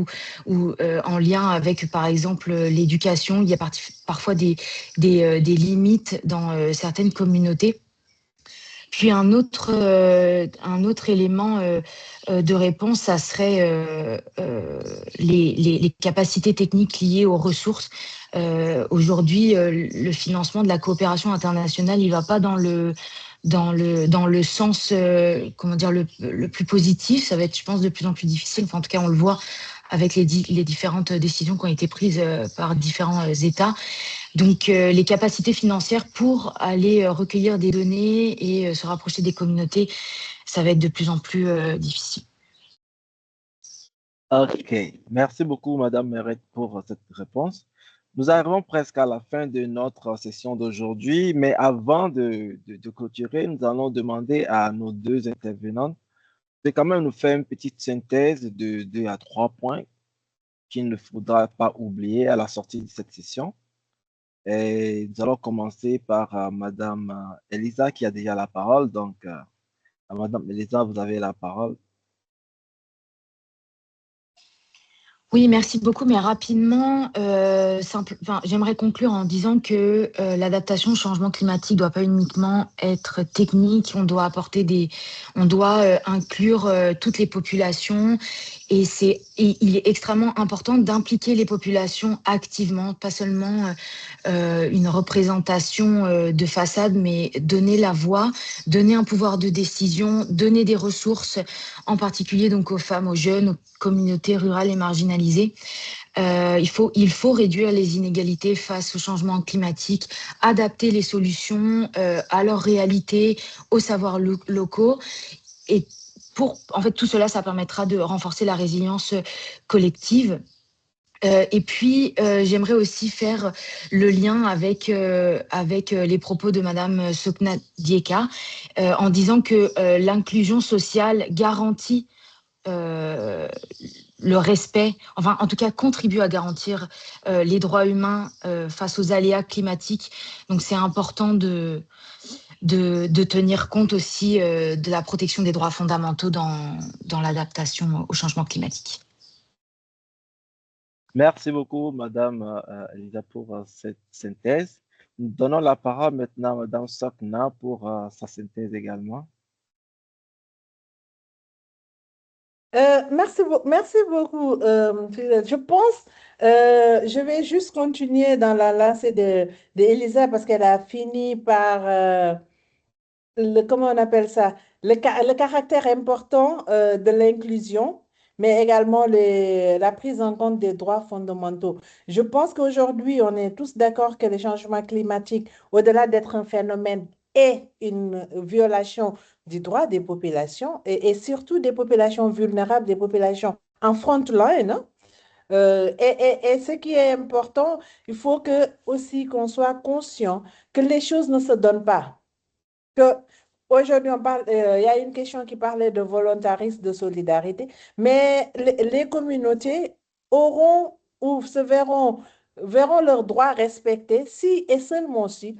ou en lien avec, par exemple, l'éducation. Il y a parfois des limites dans certaines communautés. Puis un autre élément de réponse, ça serait les capacités techniques liées aux ressources. Aujourd'hui, le financement de la coopération internationale, il ne va pas dans le sens, comment dire, le plus positif. Ça va être, je pense, de plus en plus difficile. Enfin, en tout cas, on le voit avec les différentes décisions qui ont été prises par différents États. Donc, les capacités financières pour aller recueillir des données et se rapprocher des communautés, ça va être de plus en plus difficile. Ok, merci beaucoup, Madame Meret, pour cette réponse. Nous arrivons presque à la fin de notre session d'aujourd'hui, mais avant de clôturer, nous allons demander à nos deux intervenantes de quand même nous faire une petite synthèse de 2 à 3 points qu'il ne faudra pas oublier à la sortie de cette session. Et nous allons commencer par Madame Elisa qui a déjà la parole. Donc, Madame Elisa, vous avez la parole. Oui, merci beaucoup, mais rapidement, j'aimerais conclure en disant que l'adaptation au changement climatique ne doit pas uniquement être technique, on doit inclure toutes les populations et il est extrêmement important d'impliquer les populations activement, pas seulement une représentation de façade, mais donner la voix, donner un pouvoir de décision, donner des ressources, en particulier donc aux femmes, aux jeunes, aux communautés rurales et marginalisées. Il faut réduire les inégalités face au changement climatique, adapter les solutions à leur réalité, aux savoirs locaux. Et en fait, tout cela, ça permettra de renforcer la résilience collective. Et puis, j'aimerais aussi faire le lien avec les propos de Madame Sokna Dieka en disant que l'inclusion sociale garantit le respect, enfin en tout cas contribue à garantir les droits humains face aux aléas climatiques. Donc c'est important de tenir compte aussi de la protection des droits fondamentaux dans l'adaptation au changement climatique. Merci beaucoup, Madame Elisa, pour cette synthèse. Nous donnons la parole maintenant à Madame Sokna pour sa synthèse également. Merci beaucoup, Fidèle. Je pense, je vais juste continuer dans la lancée d'Elisa parce qu'elle a fini par, comment on appelle ça, le caractère important de l'inclusion, mais également la prise en compte des droits fondamentaux. Je pense qu'aujourd'hui, on est tous d'accord que le changement climatique, au-delà d'être un phénomène, est une violation du droit des populations et surtout des populations vulnérables, des populations en front line, hein. Et ce qui est important, il faut aussi qu'on soit conscient que les choses ne se donnent pas. Que aujourd'hui, il y a une question qui parlait de volontarisme, de solidarité, mais les communautés auront ou verront leurs droits respectés si et seulement si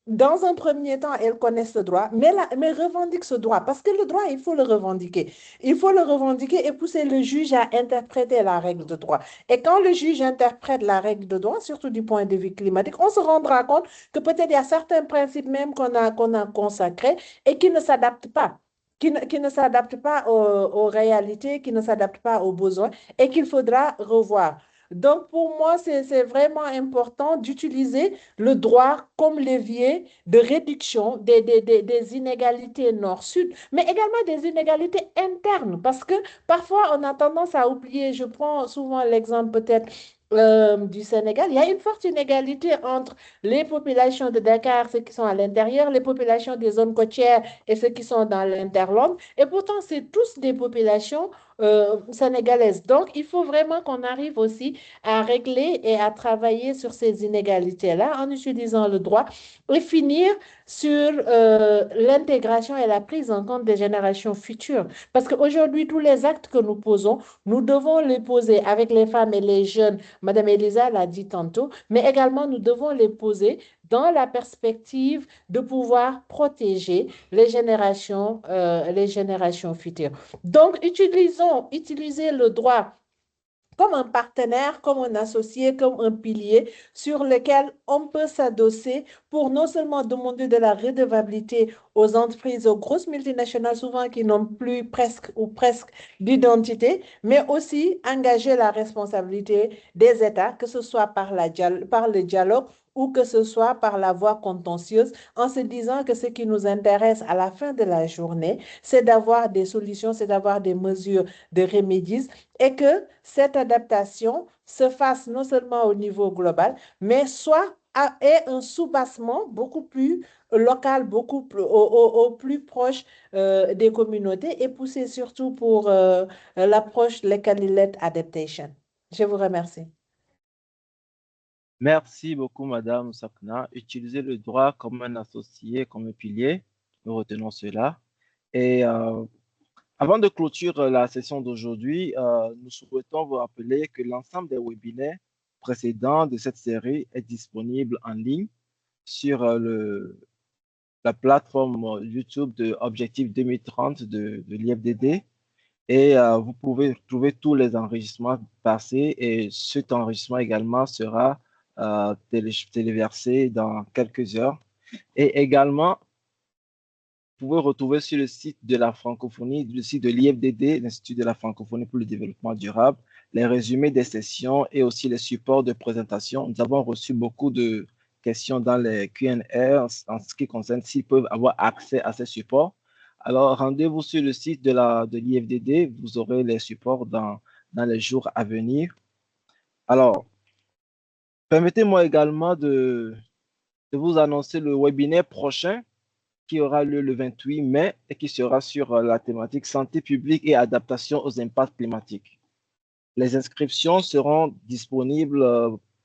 dans un premier temps, elles connaissent ce droit, mais revendiquent ce droit. Parce que le droit, il faut le revendiquer. Il faut le revendiquer et pousser le juge à interpréter la règle de droit. Et quand le juge interprète la règle de droit, surtout du point de vue climatique, on se rendra compte que peut-être il y a certains principes même qu'on a consacrés et qui ne s'adaptent pas. Qui ne s'adaptent pas aux réalités, qui ne s'adaptent pas aux besoins et qu'il faudra revoir. Donc, pour moi, c'est vraiment important d'utiliser le droit comme levier de réduction des inégalités nord-sud, mais également des inégalités internes, parce que parfois on a tendance à oublier, je prends souvent l'exemple peut-être du Sénégal, il y a une forte inégalité entre les populations de Dakar, ceux qui sont à l'intérieur, les populations des zones côtières et ceux qui sont dans l'interland, et pourtant c'est tous des populations sénégalaises. Donc, il faut vraiment qu'on arrive aussi à régler et à travailler sur ces inégalités-là en utilisant le droit et finir sur l'intégration et la prise en compte des générations futures. Parce qu'aujourd'hui, tous les actes que nous posons, nous devons les poser avec les femmes et les jeunes. Madame Elisa l'a dit tantôt, mais également nous devons les poser dans la perspective de pouvoir protéger les générations futures. Donc, utilisez le droit comme un partenaire, comme un associé, comme un pilier sur lequel on peut s'adosser pour non seulement demander de la redevabilité aux entreprises, aux grosses multinationales souvent qui n'ont plus presque d'identité, mais aussi engager la responsabilité des États, que ce soit par le dialogue ou que ce soit par la voie contentieuse, en se disant que ce qui nous intéresse à la fin de la journée, c'est d'avoir des solutions, c'est d'avoir des mesures de remédies et que cette adaptation se fasse non seulement au niveau global, mais ait un soubassement beaucoup plus local, beaucoup plus, au plus proche des communautés et pousser surtout pour l'approche Locally-led adaptation. Je vous remercie. Merci beaucoup, Madame Sokna. Utiliser le droit comme un associé, comme un pilier. Nous retenons cela. Et avant de clôturer la session d'aujourd'hui, nous souhaitons vous rappeler que l'ensemble des webinaires précédents de cette série est disponible en ligne sur la plateforme YouTube de Objectif 2030 de l'IFDD. Et vous pouvez trouver tous les enregistrements passés et cet enregistrement également sera téléversé dans quelques heures. Et également, vous pouvez retrouver sur le site de la francophonie, le site de l'IFDD, l'Institut de la francophonie pour le développement durable, les résumés des sessions et aussi les supports de présentation. Nous avons reçu beaucoup de questions dans les Q&A en ce qui concerne s'ils peuvent avoir accès à ces supports. Alors, rendez-vous sur le site de l'IFDD, vous aurez les supports dans les jours à venir. Alors, permettez-moi également de vous annoncer le webinaire prochain qui aura lieu le 28 mai et qui sera sur la thématique santé publique et adaptation aux impacts climatiques. Les inscriptions seront disponibles,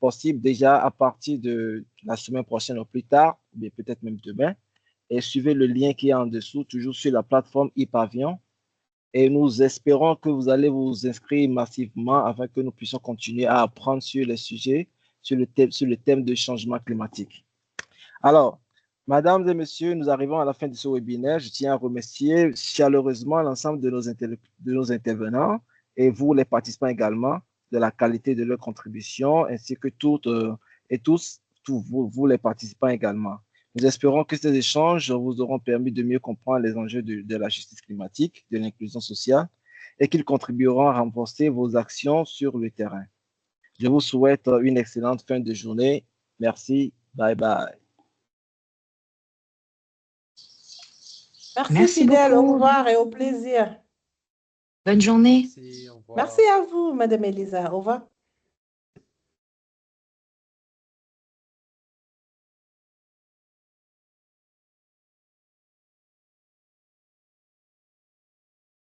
possibles déjà à partir de la semaine prochaine au plus tard, mais peut-être même demain. Et suivez le lien qui est en dessous, toujours sur la plateforme ePavillon. Et nous espérons que vous allez vous inscrire massivement afin que nous puissions continuer à apprendre sur les sujets, sur le thème de changement climatique. Alors, mesdames et messieurs, nous arrivons à la fin de ce webinaire. Je tiens à remercier chaleureusement l'ensemble de nos intervenants et vous, les participants également, de la qualité de leur contribution, ainsi que toutes et tous vous, les participants également. Nous espérons que ces échanges vous auront permis de mieux comprendre les enjeux de la justice climatique, de l'inclusion sociale, et qu'ils contribueront à renforcer vos actions sur le terrain. Je vous souhaite une excellente fin de journée. Merci. Bye bye. Merci Fidèle, au beaucoup. revoir et au plaisir. Bonne journée. Merci, au revoir. Merci à vous, Madame Elisa. Au revoir.